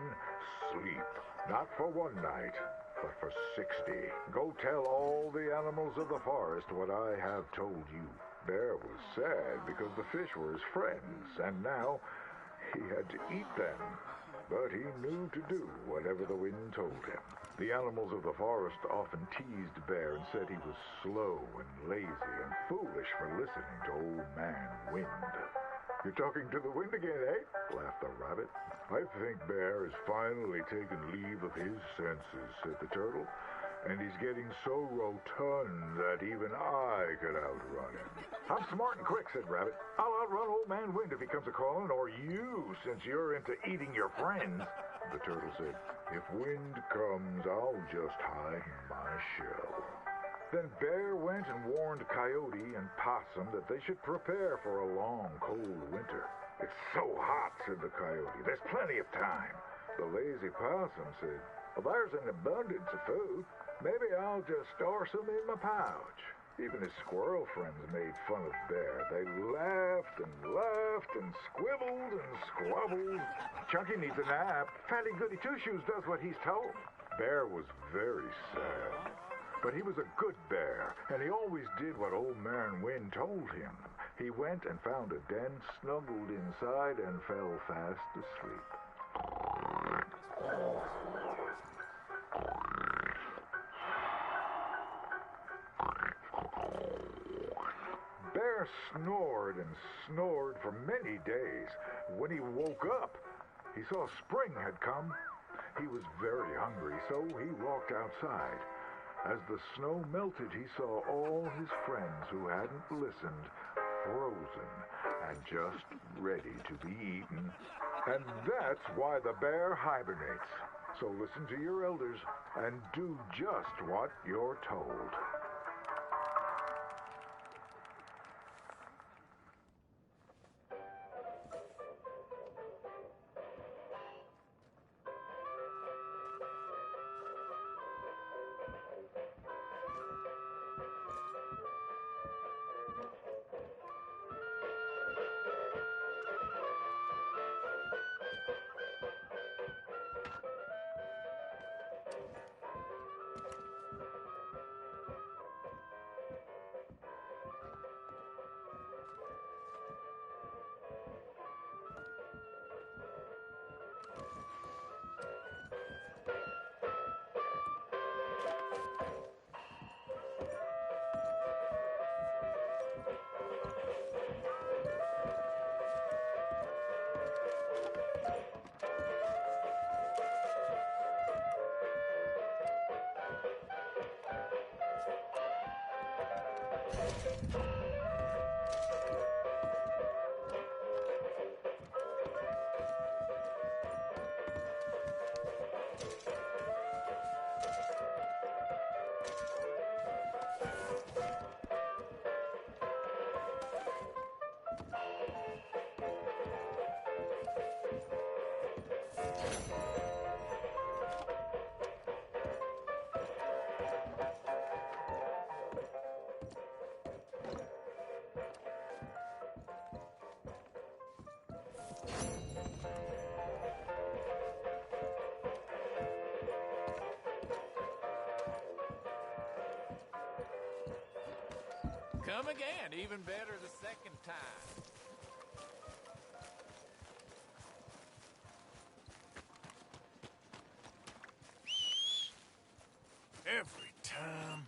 Speaker 22: sleep, not for one night, but for 60. Go tell all the animals of the forest what I have told you." Bear was sad because the fish were his friends, and now he had to eat them. But he knew to do whatever the wind told him. The animals of the forest often teased Bear and said he was slow and lazy and foolish for listening to old man Wind. "You're talking to the wind again, eh?" laughed the rabbit. "I think Bear has finally taken leave of his senses," said the turtle. "And he's getting so rotund that even I could outrun him." "I'm smart and quick," said Rabbit. "I'll outrun old man Wind if he comes a-calling, or you, since you're into eating your friends." The turtle said, "If Wind comes, I'll just hide in my shell." Then Bear went and warned Coyote and Possum that they should prepare for a long, cold winter. "It's so hot," said the Coyote. "There's plenty of time." The lazy possum said, well, there's an abundance of food. Maybe I'll just store some in my pouch. Even his squirrel friends made fun of Bear. They laughed and laughed and squibbled and squabbled. Chunky needs a nap. Fatty Goody Two-Shoes does what he's told. Bear was very sad. But he was a good bear, and he always did what Old Man Wind told him. He went and found a den, snuggled inside, and fell fast asleep. Bear snored and snored for many days. When he woke up, he saw spring had come. He was very hungry, so he walked outside. As the snow melted, he saw all his friends who hadn't listened, frozen and just ready to be eaten. And that's why the bear hibernates. So listen to your elders and do just what you're told.
Speaker 11: Come again, even better the second time.
Speaker 1: Every time.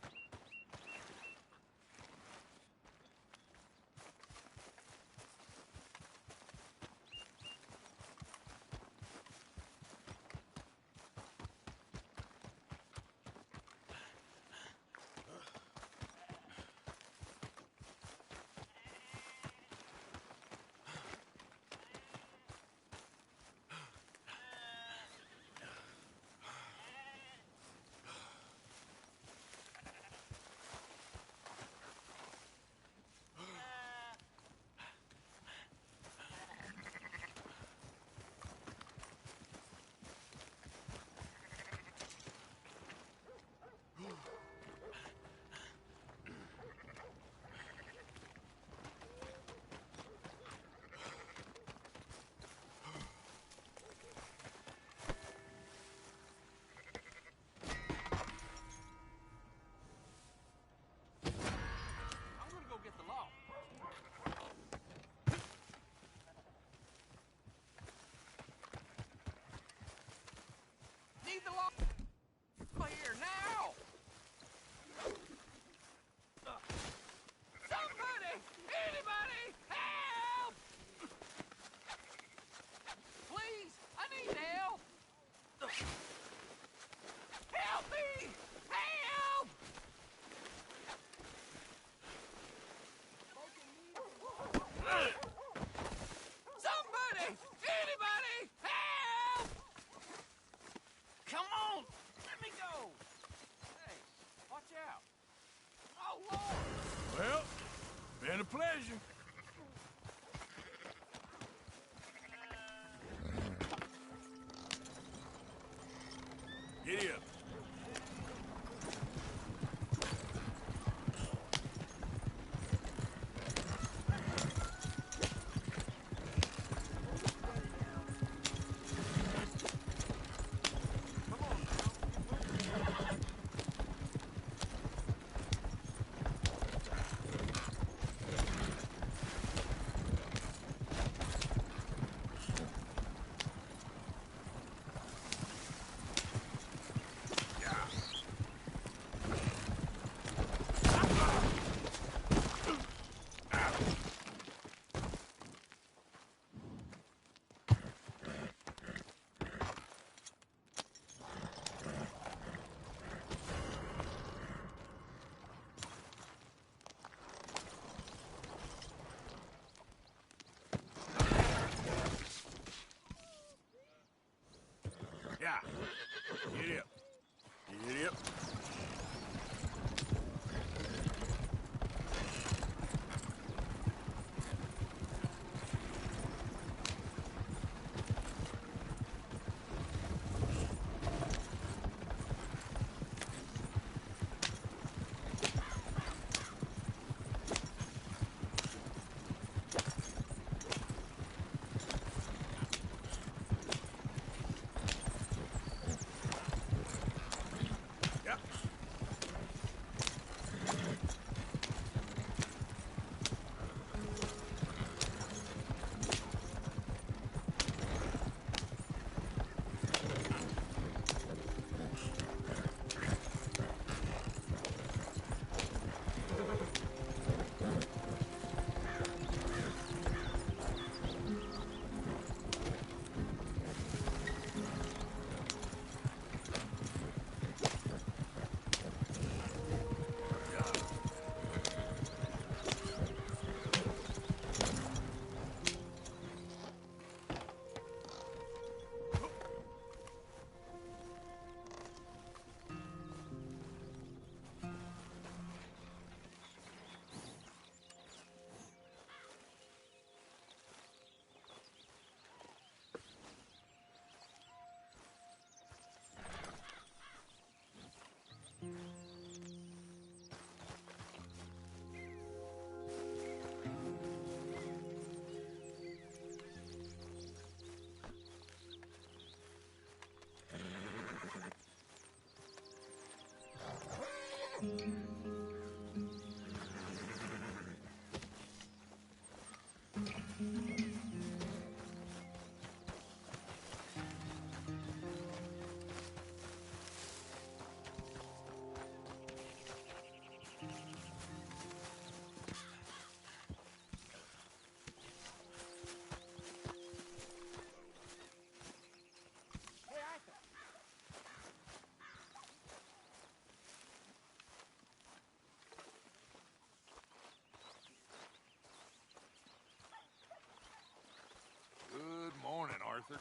Speaker 11: Need the law here now! Somebody! Anybody! Help! Please! I need help! Help me! Help! Somebody! Anybody! Help! Come on! Let me go! Hey, watch out! Oh, Lord!
Speaker 1: Well, been a pleasure.
Speaker 4: Good morning, Arthur.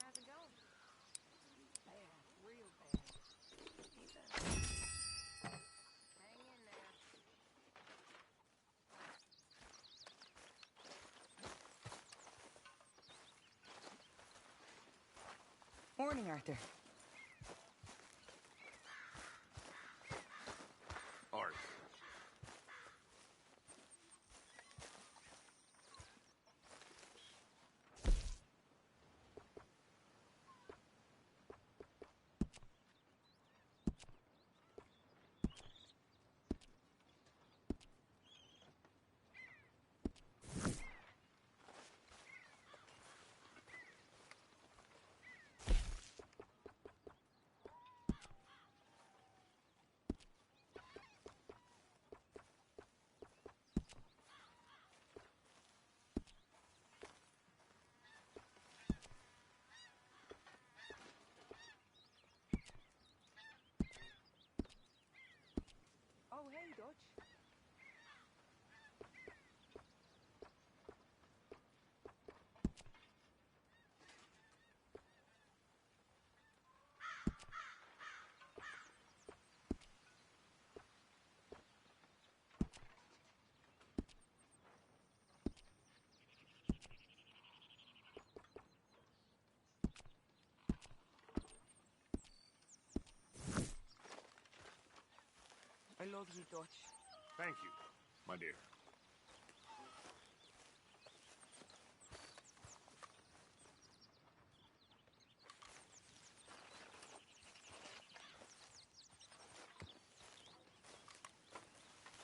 Speaker 8: How's it going? Bad, real bad. Hang in there.
Speaker 3: Morning, Arthur.
Speaker 4: Arthur.
Speaker 3: Oh, hey, Dutch. I love you, Dutch.
Speaker 4: Thank you, my dear.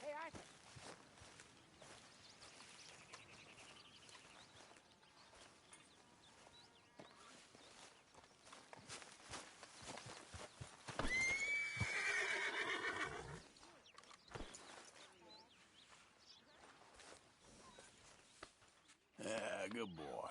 Speaker 8: Hey, Arthur.
Speaker 1: Yeah, good boy.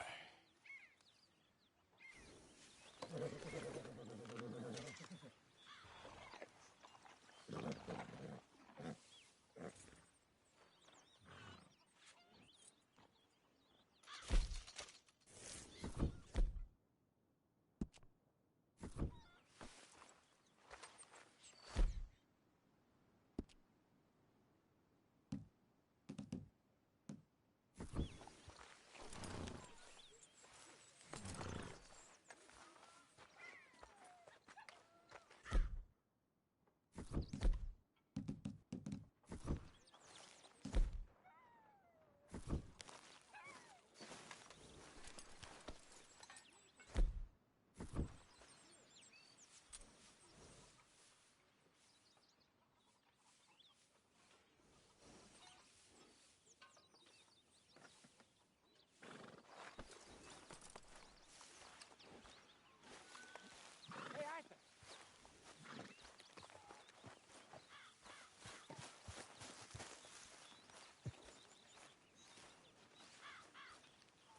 Speaker 8: Hey, Arthur.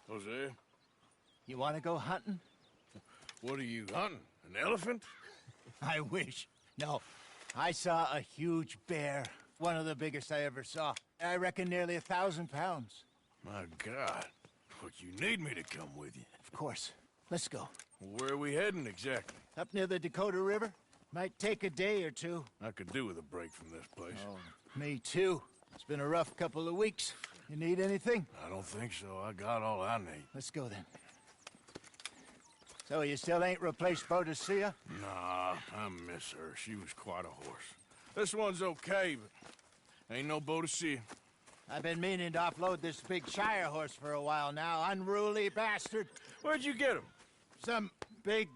Speaker 1: Jose,
Speaker 2: You want to go hunting?
Speaker 1: what are you hunting? An elephant?
Speaker 2: I wish. No, I saw a huge bear one of the biggest I ever saw. I reckon nearly 1,000 pounds.
Speaker 1: My God. But you need me to come with you.
Speaker 2: Of course. Let's go.
Speaker 1: Where are we heading exactly?
Speaker 2: Up near the Dakota River. Might take a day or two.
Speaker 1: I could do with a break from this place.
Speaker 2: Oh, me too. It's been a rough couple of weeks. You need anything?
Speaker 1: I don't think so. I got all I need.
Speaker 2: Let's go then. So you still ain't replaced Boadicea?
Speaker 1: Nah, I miss her. She was quite a horse. This one's okay, but ain't no Boadicea.
Speaker 2: I've been meaning to offload this big Shire horse for a while now. Unruly bastard.
Speaker 1: Where'd you get him?
Speaker 2: Some big,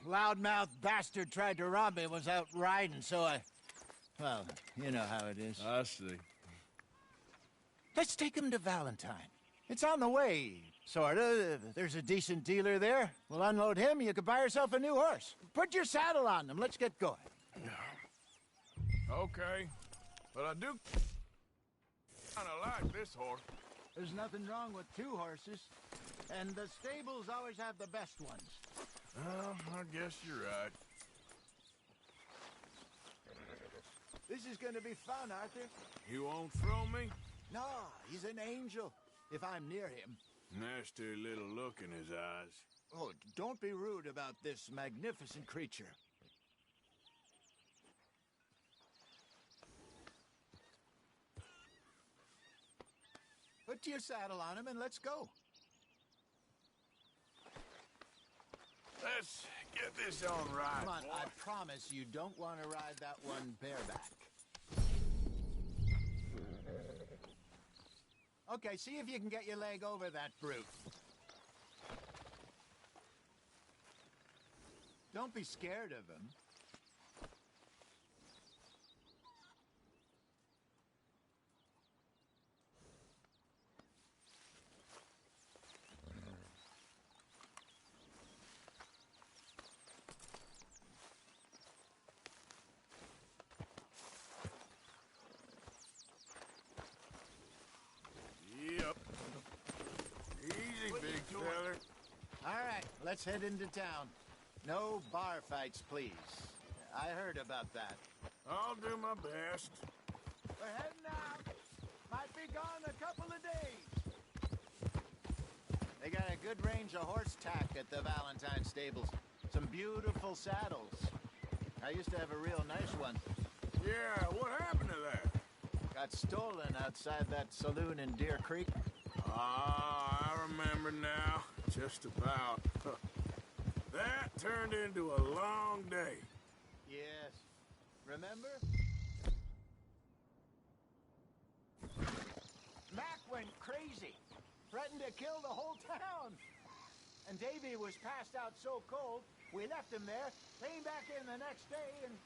Speaker 2: loudmouth bastard tried to rob me, was out riding, so I... Well, you know how it is.
Speaker 1: I see.
Speaker 2: Let's take him to Valentine. It's on the way, sorta. There's a decent dealer there. We'll unload him, you could buy yourself a new horse. Put your saddle on them, let's get going.
Speaker 1: Okay, but I do kinda like this horse.
Speaker 2: There's nothing wrong with two horses, and the stables always have the best ones.
Speaker 1: Well, I guess you're right.
Speaker 2: This is gonna be fun, Arthur.
Speaker 1: You won't throw me?
Speaker 2: No, he's an angel, if I'm near him.
Speaker 1: Nasty little look in his eyes.
Speaker 2: Oh, don't be rude about this magnificent creature. Put your saddle on him and let's go.
Speaker 1: Let's get this on right.
Speaker 2: Come on,
Speaker 1: boy.
Speaker 2: I promise you don't want to ride that one bareback. Okay, see if you can get your leg over that brute. Don't be scared of him.
Speaker 1: Yep. Easy, big feller.
Speaker 2: All right, let's head into town. No bar fights, please. I heard about that.
Speaker 1: I'll do my best.
Speaker 2: We're heading out. Might be gone a couple of days. They got a good range of horse tack at the Valentine stables. Some beautiful saddles. I used to have a real nice one.
Speaker 1: Yeah, what happened to that?
Speaker 2: Got stolen outside that saloon in Deer Creek.
Speaker 1: Ah, I remember now. Just about. That turned into a long day.
Speaker 2: Yes. Remember? Mac went crazy. Threatened to kill the whole town. And Davy was passed out so cold, we left him there, came back in the next day, and...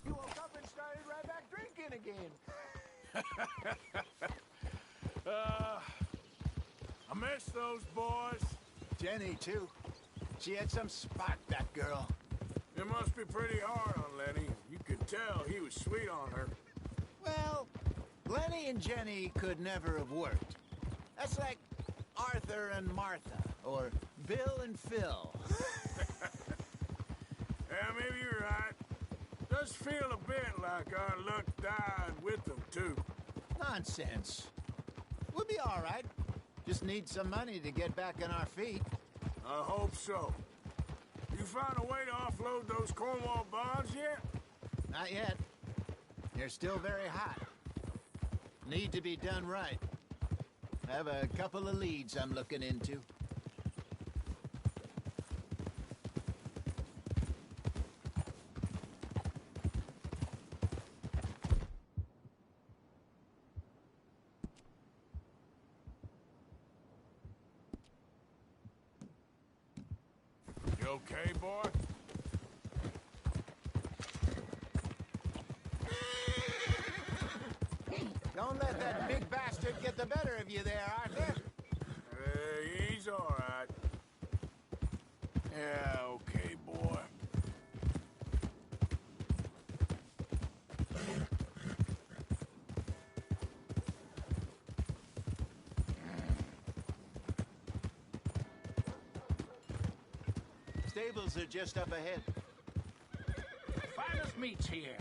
Speaker 2: he woke up and started right back drinking again.
Speaker 1: I miss those boys.
Speaker 2: Jenny, too. She had some spot, that girl.
Speaker 1: It must be pretty hard on Lenny. You could tell he was sweet on her.
Speaker 2: Well, Lenny and Jenny could never have worked. That's like Arthur and Martha, or Bill and Phil.
Speaker 1: Yeah, maybe you're right. Does feel a bit like our luck died with them, too.
Speaker 2: Nonsense. We'll be all right. Just need some money to get back on our feet.
Speaker 1: I hope so. You found a way to offload those Cornwall bonds yet?
Speaker 2: Not yet. They're still very hot. Need to be done right. I have a couple of leads I'm looking into.
Speaker 1: You okay, boy?
Speaker 2: Don't let that big bastard get the better of you there, Arthur.
Speaker 1: He's all right. Yeah, okay, boy.
Speaker 2: stables are just up ahead.
Speaker 17: Finest meats here.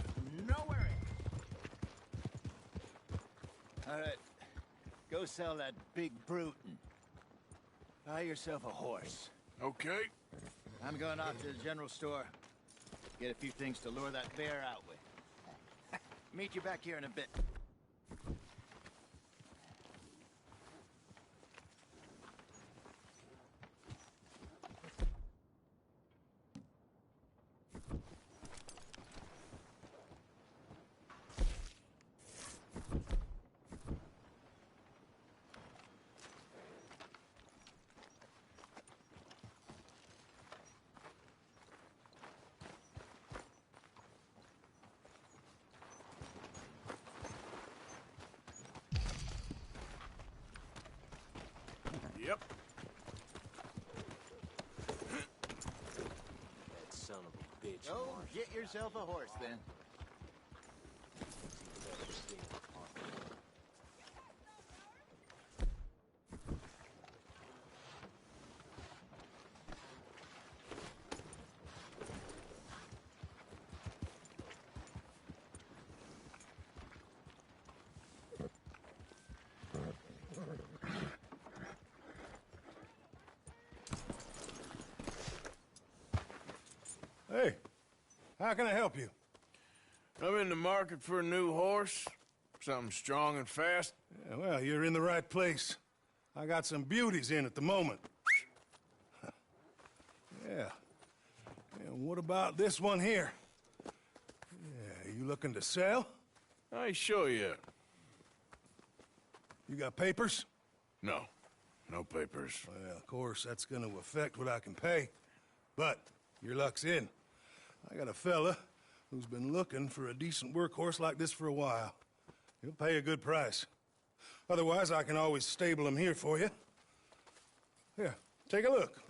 Speaker 17: Nowhere else.
Speaker 2: All right. Go sell that big brute and buy yourself a horse.
Speaker 1: Okay.
Speaker 2: I'm going off to the general store. Get a few things to lure that bear out with. Meet you back here in a bit.
Speaker 1: Yep.
Speaker 2: That son of a bitch. Oh, get yourself a horse then.
Speaker 5: Hey, how can I help you?
Speaker 1: I'm in the market for a new horse. Something strong and fast.
Speaker 5: Yeah, well, you're in the right place. I got some beauties in at the moment. Yeah. And what about this one here? Yeah, you looking to sell?
Speaker 1: I ain't sure yet.
Speaker 5: You got papers?
Speaker 1: No. No papers.
Speaker 5: Well, of course, that's gonna affect what I can pay. But your luck's in. I got a fella who's been looking for a decent workhorse like this for a while. He'll pay a good price. Otherwise, I can always stable him here for you. Here, take a look.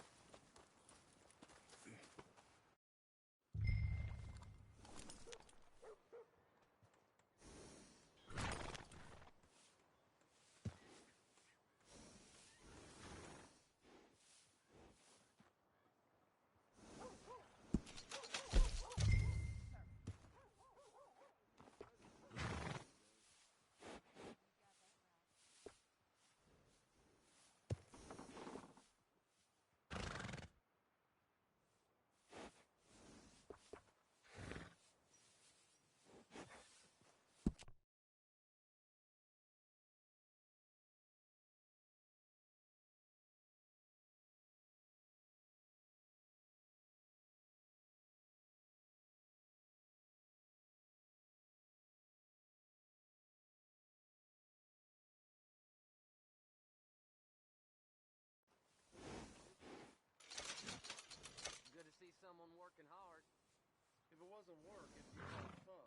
Speaker 13: Good to see someone working hard. If it wasn't work, it'd be called fun.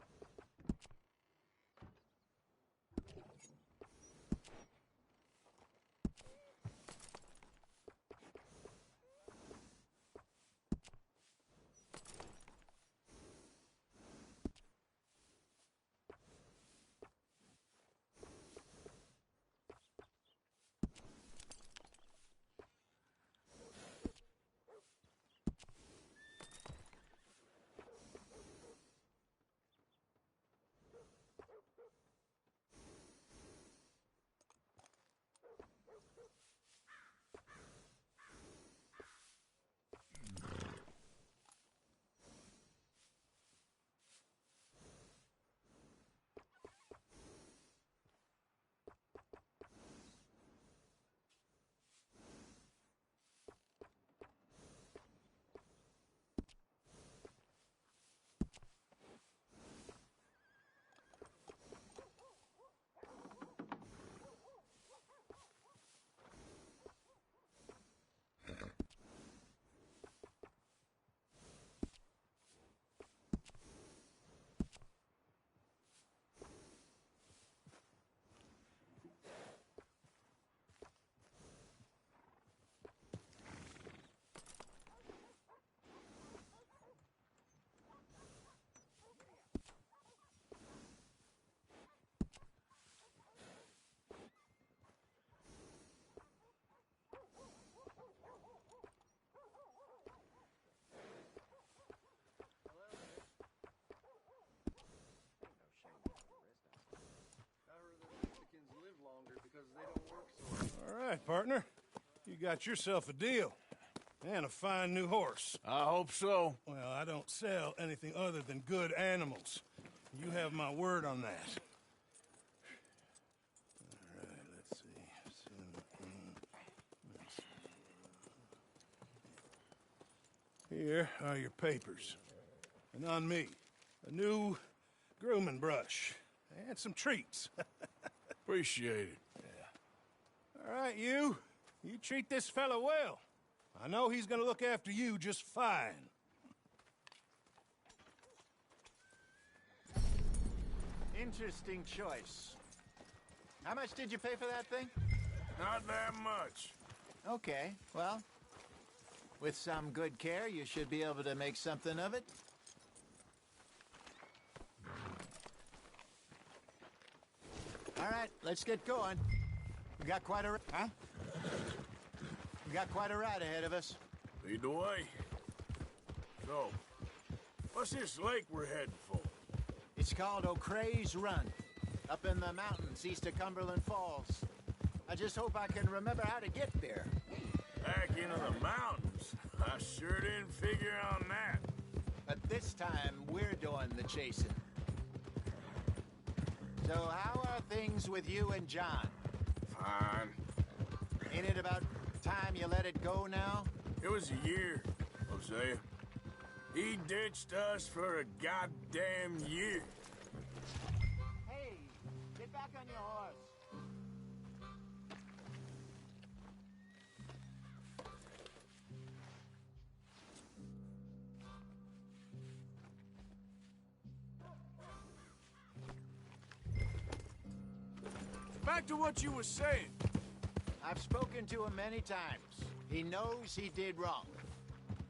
Speaker 5: partner. You got yourself a deal. And a fine new horse.
Speaker 1: I hope so.
Speaker 5: Well, I don't sell anything other than good animals. You have my word on that. All right, let's see. Here are your papers. And on me, a new grooming brush. And some treats.
Speaker 1: Appreciate it.
Speaker 5: Yeah. All right, you treat this fella well. I know he's gonna look after you just fine.
Speaker 2: Interesting choice. How much did you pay for that thing?
Speaker 1: Not that much.
Speaker 2: Okay, well, with some good care, you should be able to make something of it. All right, let's get going. We got quite a... Huh? We got quite a ride ahead of us.
Speaker 1: Lead the way. So, what's this lake we're heading for?
Speaker 2: It's called O'Creagh's Run, up in the mountains east of Cumberland Falls. I just hope I can remember how to get there.
Speaker 1: Back into the mountains? I sure didn't figure on that.
Speaker 2: But this time, we're doing the chasing. So how are things with you and John?
Speaker 1: Fine.
Speaker 2: Ain't it about time you let it go now?
Speaker 1: It was a year, Hosea. He ditched us for a goddamn year.
Speaker 2: Hey, get back on your horse.
Speaker 1: Back to what you were saying.
Speaker 2: I've spoken to him many times. He knows he did wrong.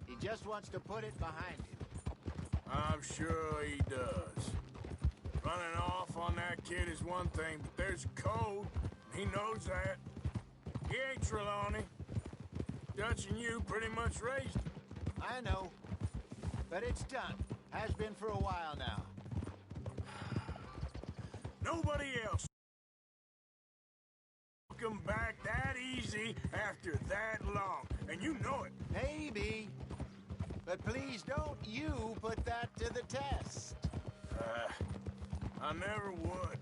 Speaker 2: He just wants to put it behind him.
Speaker 1: I'm sure he does. Running off on that kid is one thing, but there's a code. He knows that. He ain't Trelawney. Dutch and you pretty much raised him.
Speaker 2: I know. But it's done. Has been for a while now.
Speaker 1: Nobody else come back that easy after that long, and you know it.
Speaker 2: Maybe. But please don't you put that to the test.
Speaker 1: I never would.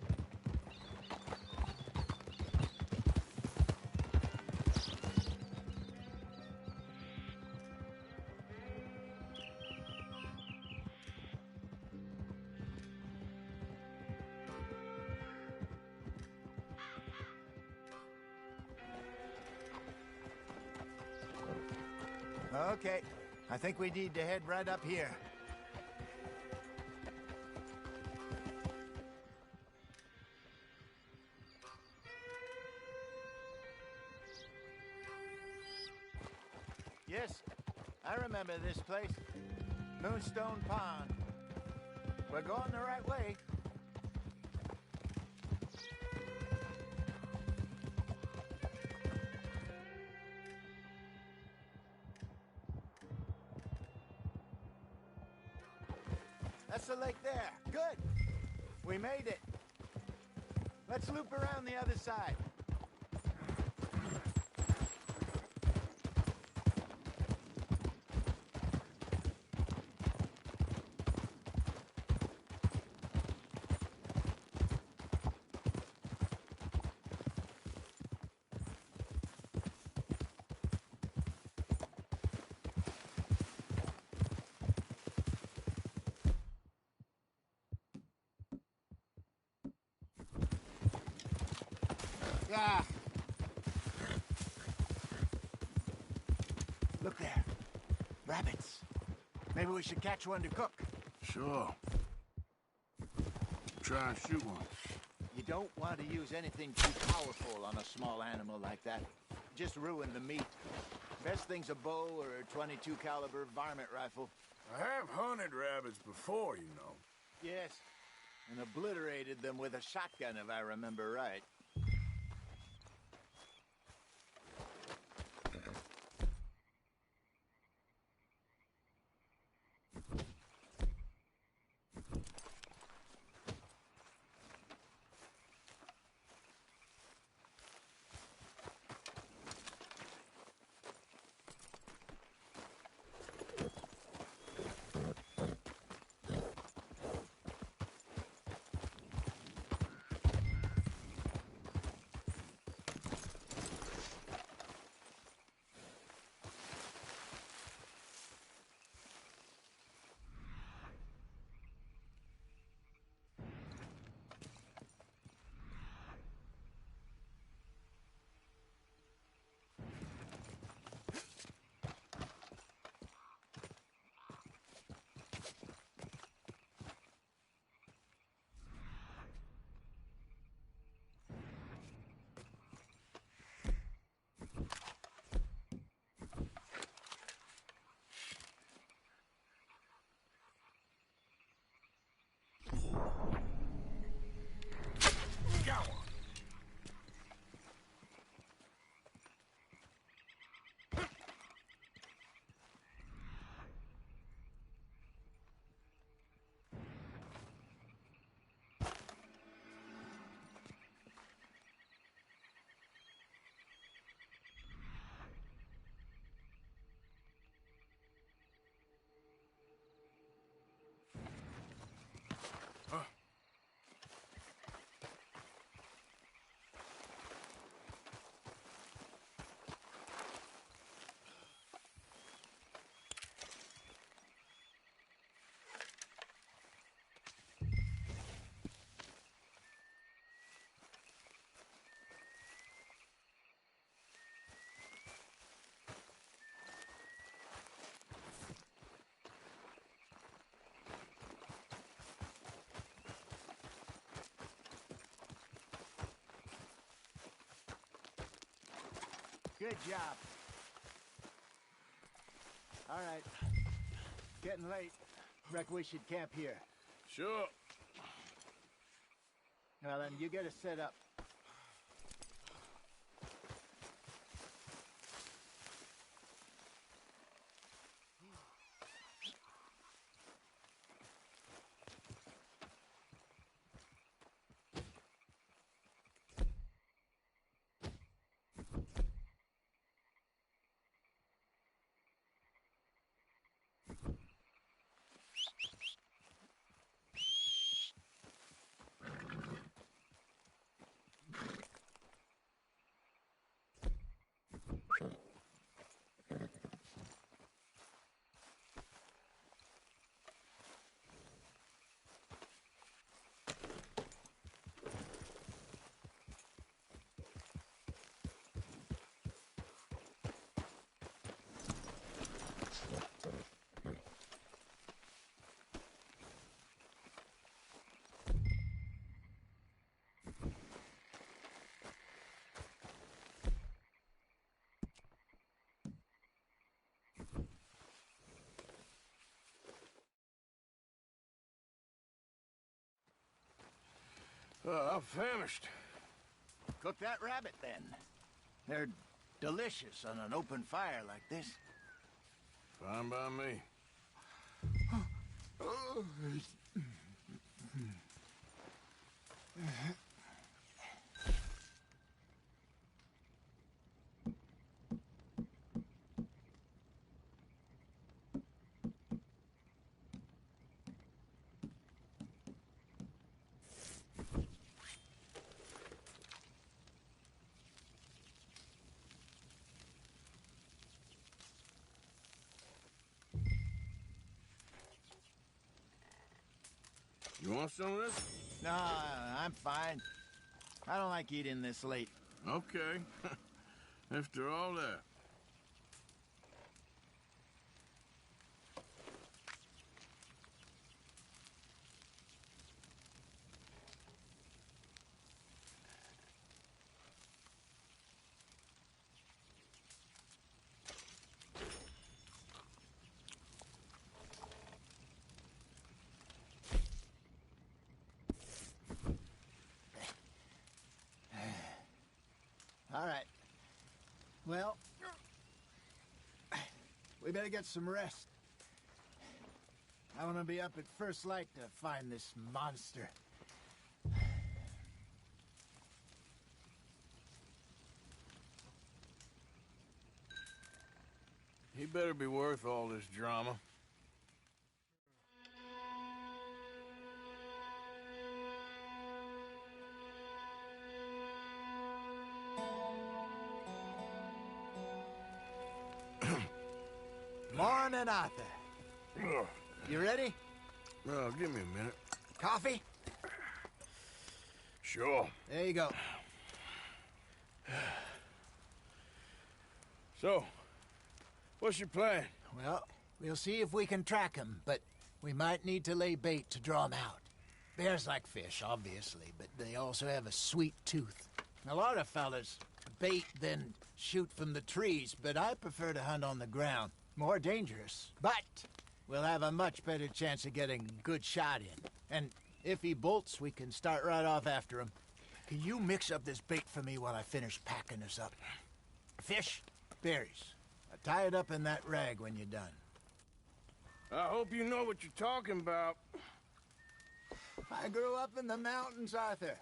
Speaker 2: Okay, I think we need to head right up here. Yes, I remember this place. Moonstone Pond. We're going the right way. That's the lake there. Good. We made it. Let's loop around the other side. Ah. Look there. Rabbits. Maybe we should catch one to cook.
Speaker 1: Sure. Try and shoot one.
Speaker 2: You don't want to use anything too powerful on a small animal like that. Just ruin the meat. Best thing's a bow or a .22 caliber varmint rifle.
Speaker 1: I have hunted rabbits before, you know.
Speaker 2: Yes. And obliterated them with a shotgun, if I remember right. Good job. All right. Getting late. Reckon we should camp here.
Speaker 1: Sure.
Speaker 2: Well, then, you get us set up.
Speaker 1: I'm famished.
Speaker 2: Cook that rabbit, then. They're delicious on an open fire like this.
Speaker 1: Fine by me. You want some of this?
Speaker 2: No, I'm fine. I don't like eating this late.
Speaker 1: Okay. After all that.
Speaker 2: All right. Well, we better get some rest. I want to be up at first light to find this monster.
Speaker 1: He better be worth all this drama.
Speaker 2: Morning, Arthur. You ready?
Speaker 1: Well, give me a minute.
Speaker 2: Coffee?
Speaker 1: Sure.
Speaker 2: There you go.
Speaker 1: So, what's your plan?
Speaker 2: Well, we'll see if we can track him, but we might need to lay bait to draw him out. Bears like fish, obviously, but they also have a sweet tooth. A lot of fellas bait, then shoot from the trees, but I prefer to hunt on the ground. More dangerous, but we'll have a much better chance of getting a good shot in. And if he bolts, we can start right off after him. Can you mix up this bait for me while I finish packing this up? Fish, berries. Tie it up in that rag when you're done.
Speaker 1: I hope you know what you're talking about.
Speaker 2: I grew up in the mountains, Arthur.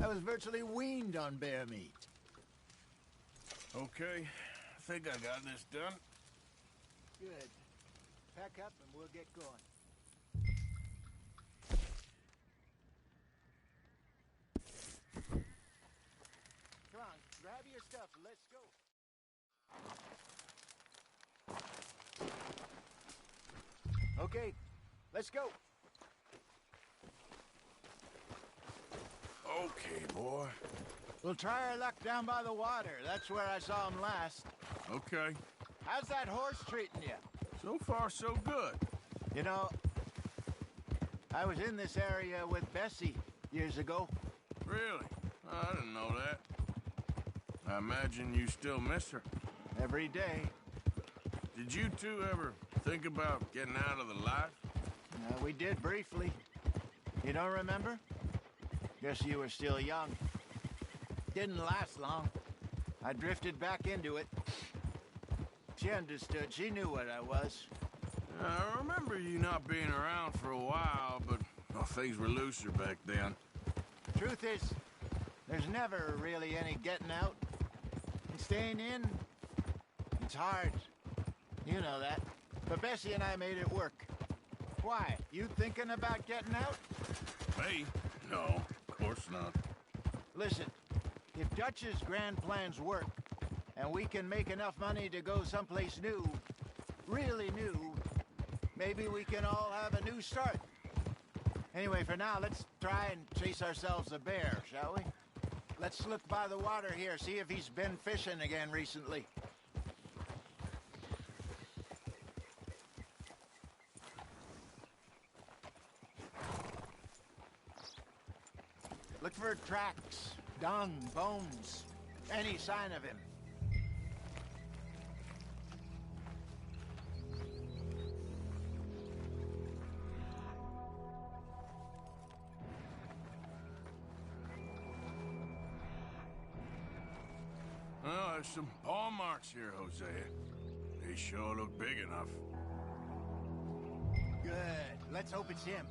Speaker 2: I was virtually weaned on bear meat.
Speaker 1: Okay, I think I got this done.
Speaker 2: Good. Pack up and we'll get going. Come on, grab your stuff and let's go. Okay, let's go.
Speaker 1: Okay, boy.
Speaker 2: We'll try our luck down by the water. That's where I saw him last.
Speaker 1: Okay.
Speaker 2: How's that horse treating you?
Speaker 1: So far, so good.
Speaker 2: You know, I was in this area with Bessie years ago.
Speaker 1: Really? I didn't know that. I imagine you still miss her.
Speaker 2: Every day.
Speaker 1: Did you two ever think about getting out of the life?
Speaker 2: We did briefly. You don't remember? Guess you were still young. Didn't last long. I drifted back into it. She understood. She knew what I was.
Speaker 1: I remember you not being around for a while, but well, things were looser back then.
Speaker 2: Truth is, there's never really any getting out. And staying in, it's hard. You know that. But Bessie and I made it work. Why? You thinking about getting out?
Speaker 1: Me? No, of course not.
Speaker 2: Listen, if Dutch's grand plans work, and we can make enough money to go someplace new, really new, maybe we can all have a new start. Anyway, for now, let's try and chase ourselves a bear, shall we? Let's look by the water here, see if he's been fishing again recently. Look for tracks, dung, bones, any sign of him.
Speaker 1: Well, there's some paw marks here, Hosea. They sure look big enough.
Speaker 2: Good. Let's hope it's him.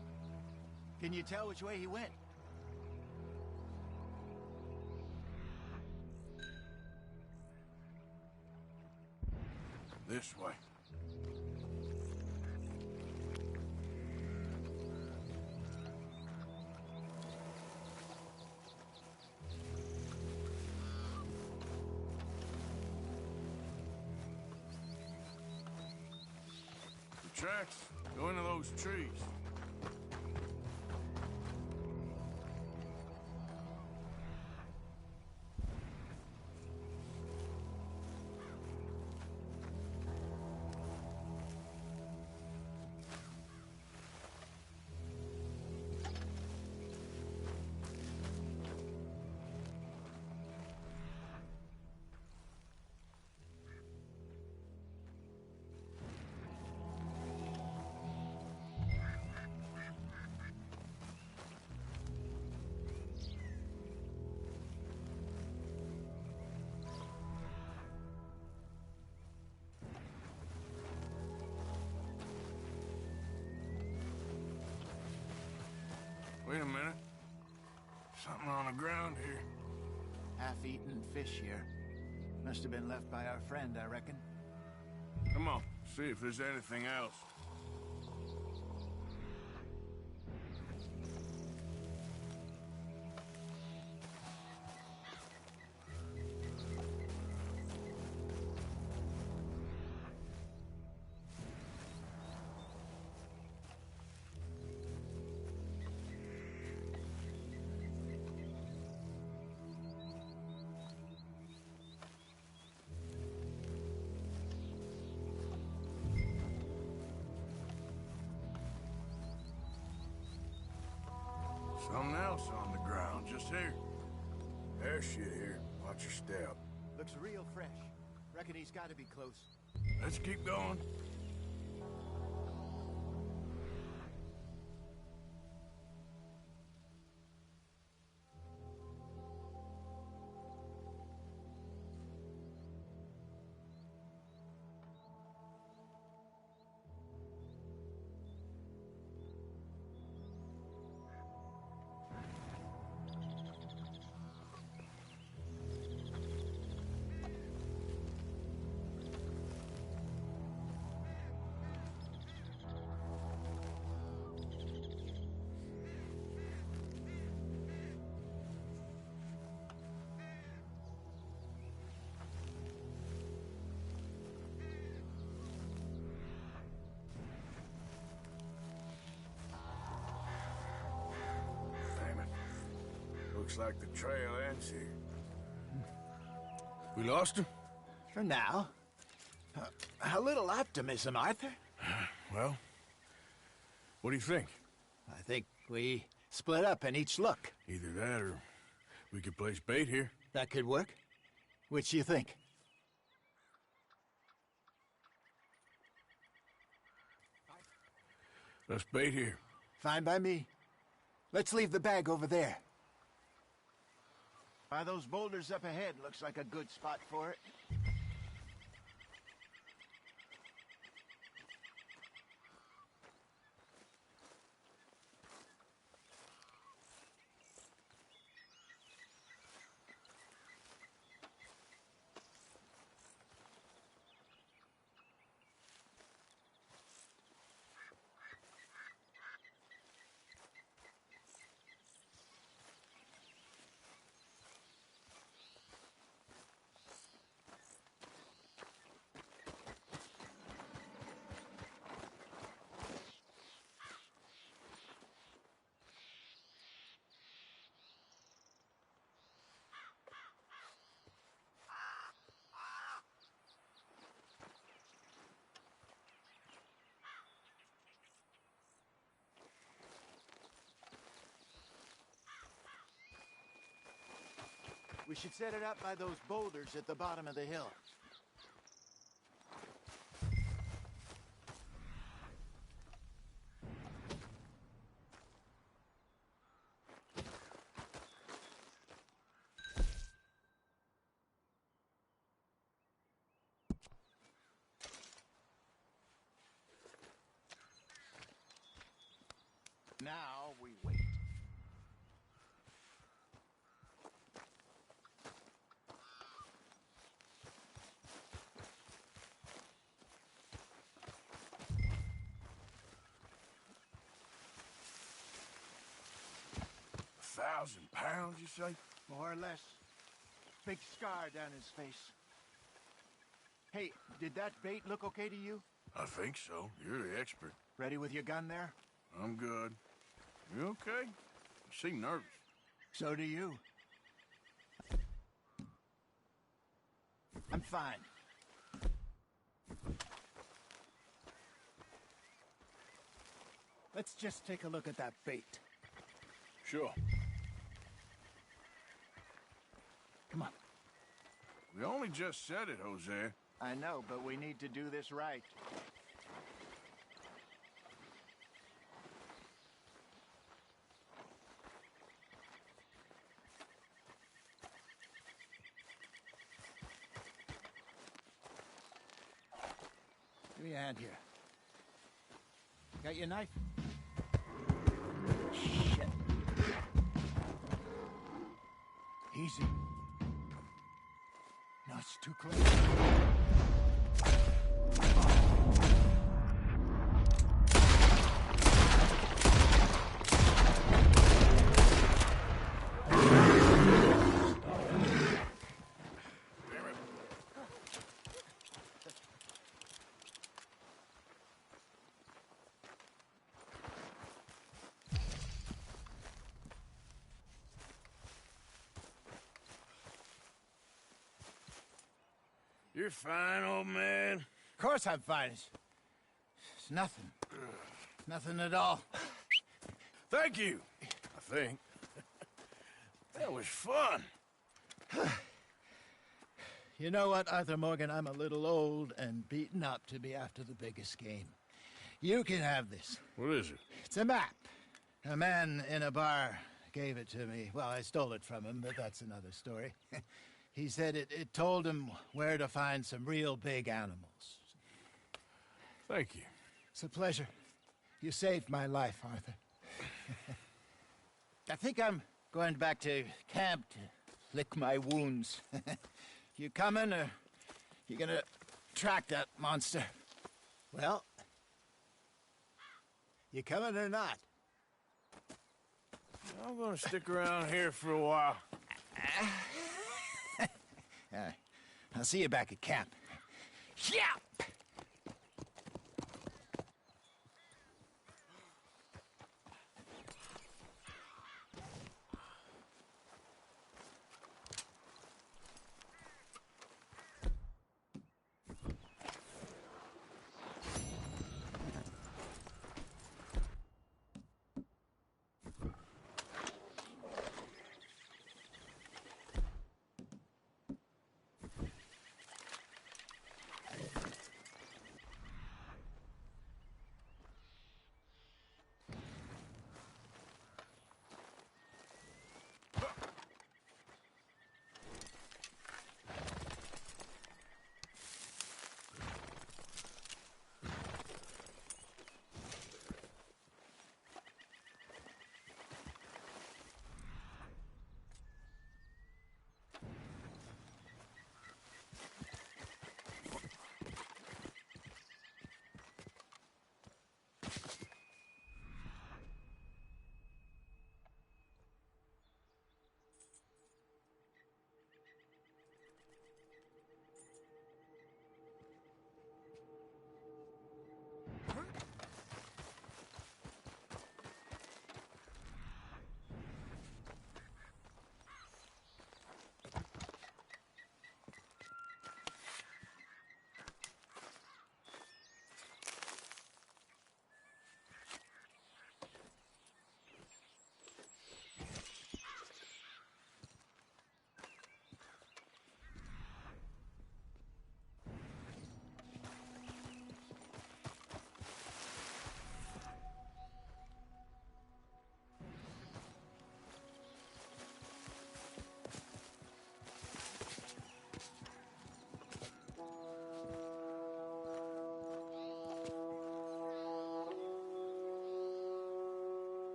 Speaker 2: Can you tell which way he went?
Speaker 1: This way. The tracks go into those trees. Wait a minute. Something on the ground here.
Speaker 2: Half-eaten fish here. Must have been left by our friend, I reckon.
Speaker 1: Come on, see if there's anything else. Something else on the ground, just here. There's shit here. Watch your step.
Speaker 2: Looks real fresh. Reckon he's got to be close.
Speaker 1: Let's keep going. Looks like the trail ends here. We lost him?
Speaker 2: For now. A little optimism, Arthur.
Speaker 1: Well, what do you think?
Speaker 2: I think we split up and each look.
Speaker 1: Either that or we could place bait here.
Speaker 2: That could work. Which do you think?
Speaker 1: Let's bait here.
Speaker 2: Fine by me. Let's leave the bag over there. By those boulders up ahead, looks like a good spot for it. We should set it up by those boulders at the bottom of the hill. Now we wait.
Speaker 1: £1,000, you say?
Speaker 2: More or less. Big scar down his face. Hey, did that bait look okay to you?
Speaker 1: I think so. You're the expert.
Speaker 2: Ready with your gun there?
Speaker 1: I'm good. You okay? You seem nervous.
Speaker 2: So do you. I'm fine. Let's just take a look at that bait.
Speaker 1: Sure.
Speaker 2: Come on.
Speaker 1: We only just said it, Jose.
Speaker 2: I know, but we need to do this right. Give me a hand here. Got your knife? Shit. Easy. No, it's too close.
Speaker 1: You're fine, old man.
Speaker 2: Of course I'm fine. It's nothing. Nothing at all.
Speaker 1: Thank you, I think. That was fun.
Speaker 2: You know what, Arthur Morgan? I'm a little old and beaten up to be after the biggest game. You can have this.
Speaker 1: What is it?
Speaker 2: It's a map. A man in a bar gave it to me. Well, I stole it from him, but that's another story. He said it told him where to find some real big animals.
Speaker 1: Thank you.
Speaker 2: It's a pleasure. You saved my life, Arthur. I think I'm going back to camp to lick my wounds. You coming, or you gonna track that monster? Well, you coming or not?
Speaker 1: I'm gonna stick around here for a while.
Speaker 2: All right. I'll see you back at camp. Yeah!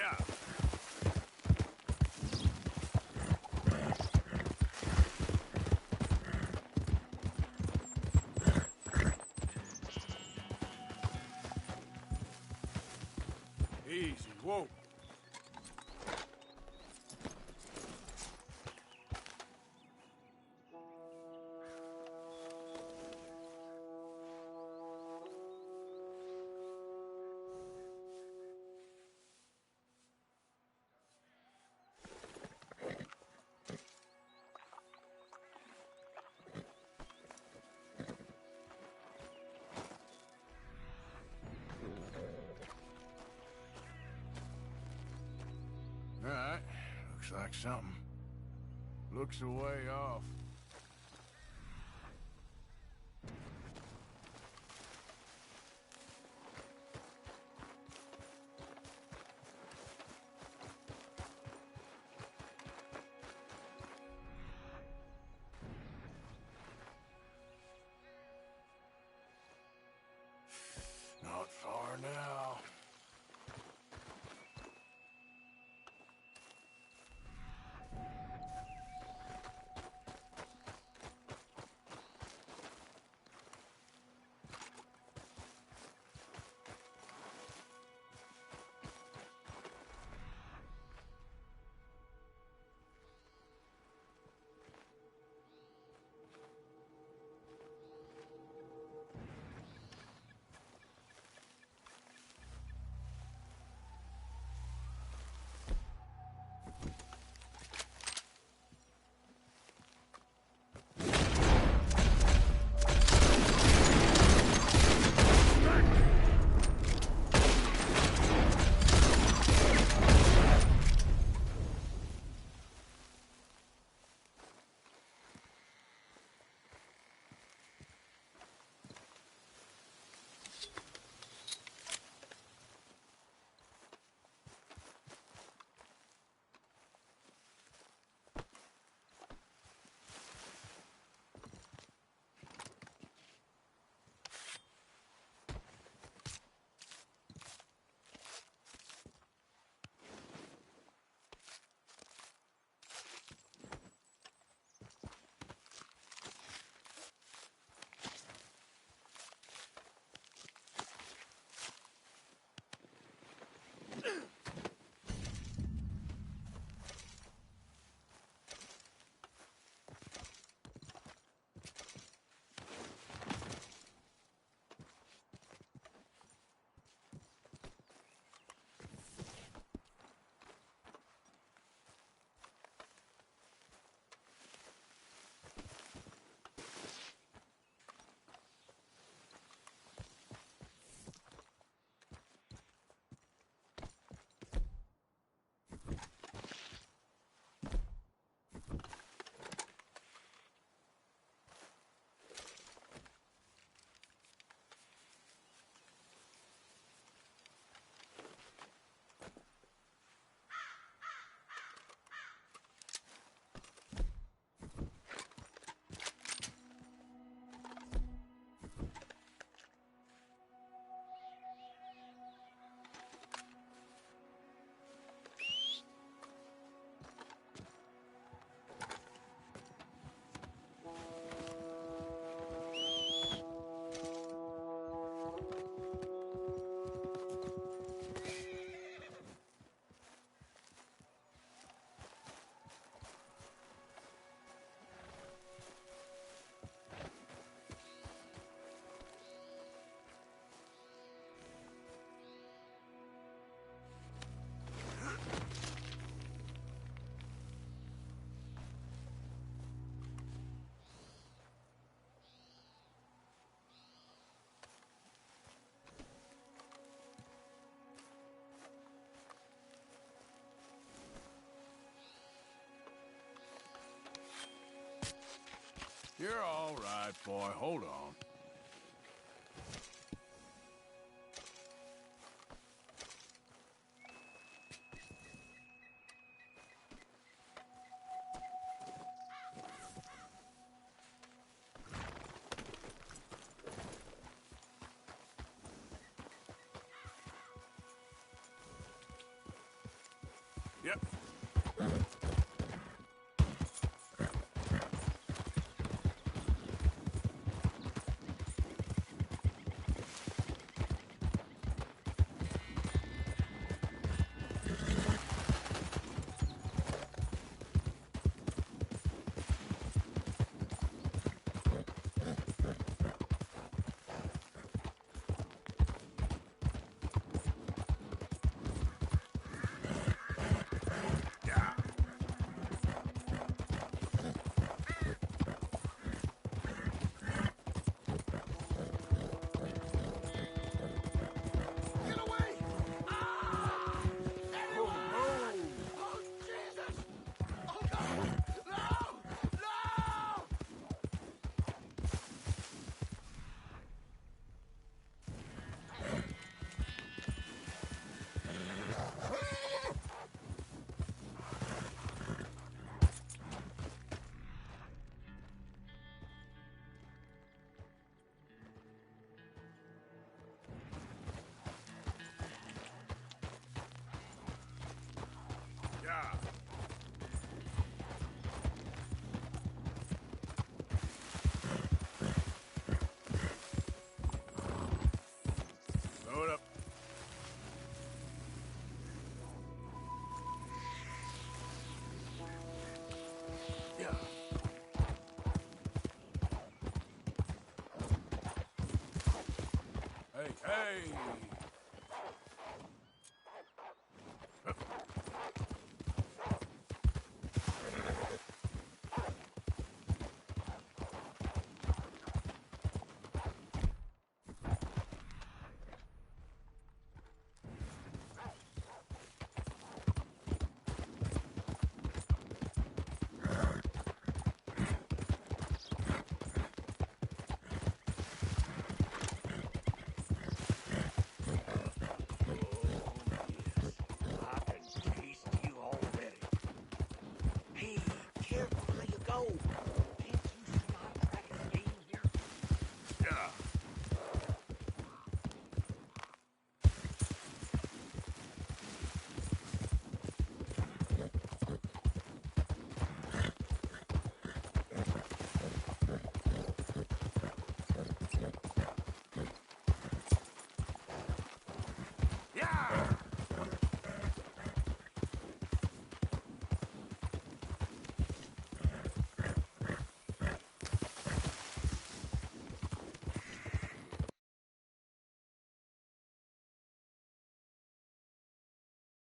Speaker 1: Yeah. Easy, whoa. All right, looks like something. Looks a way off. Not far now. You're all right, boy. Hold on. Yep. Yeah. Load up. Yeah. Hey, hey!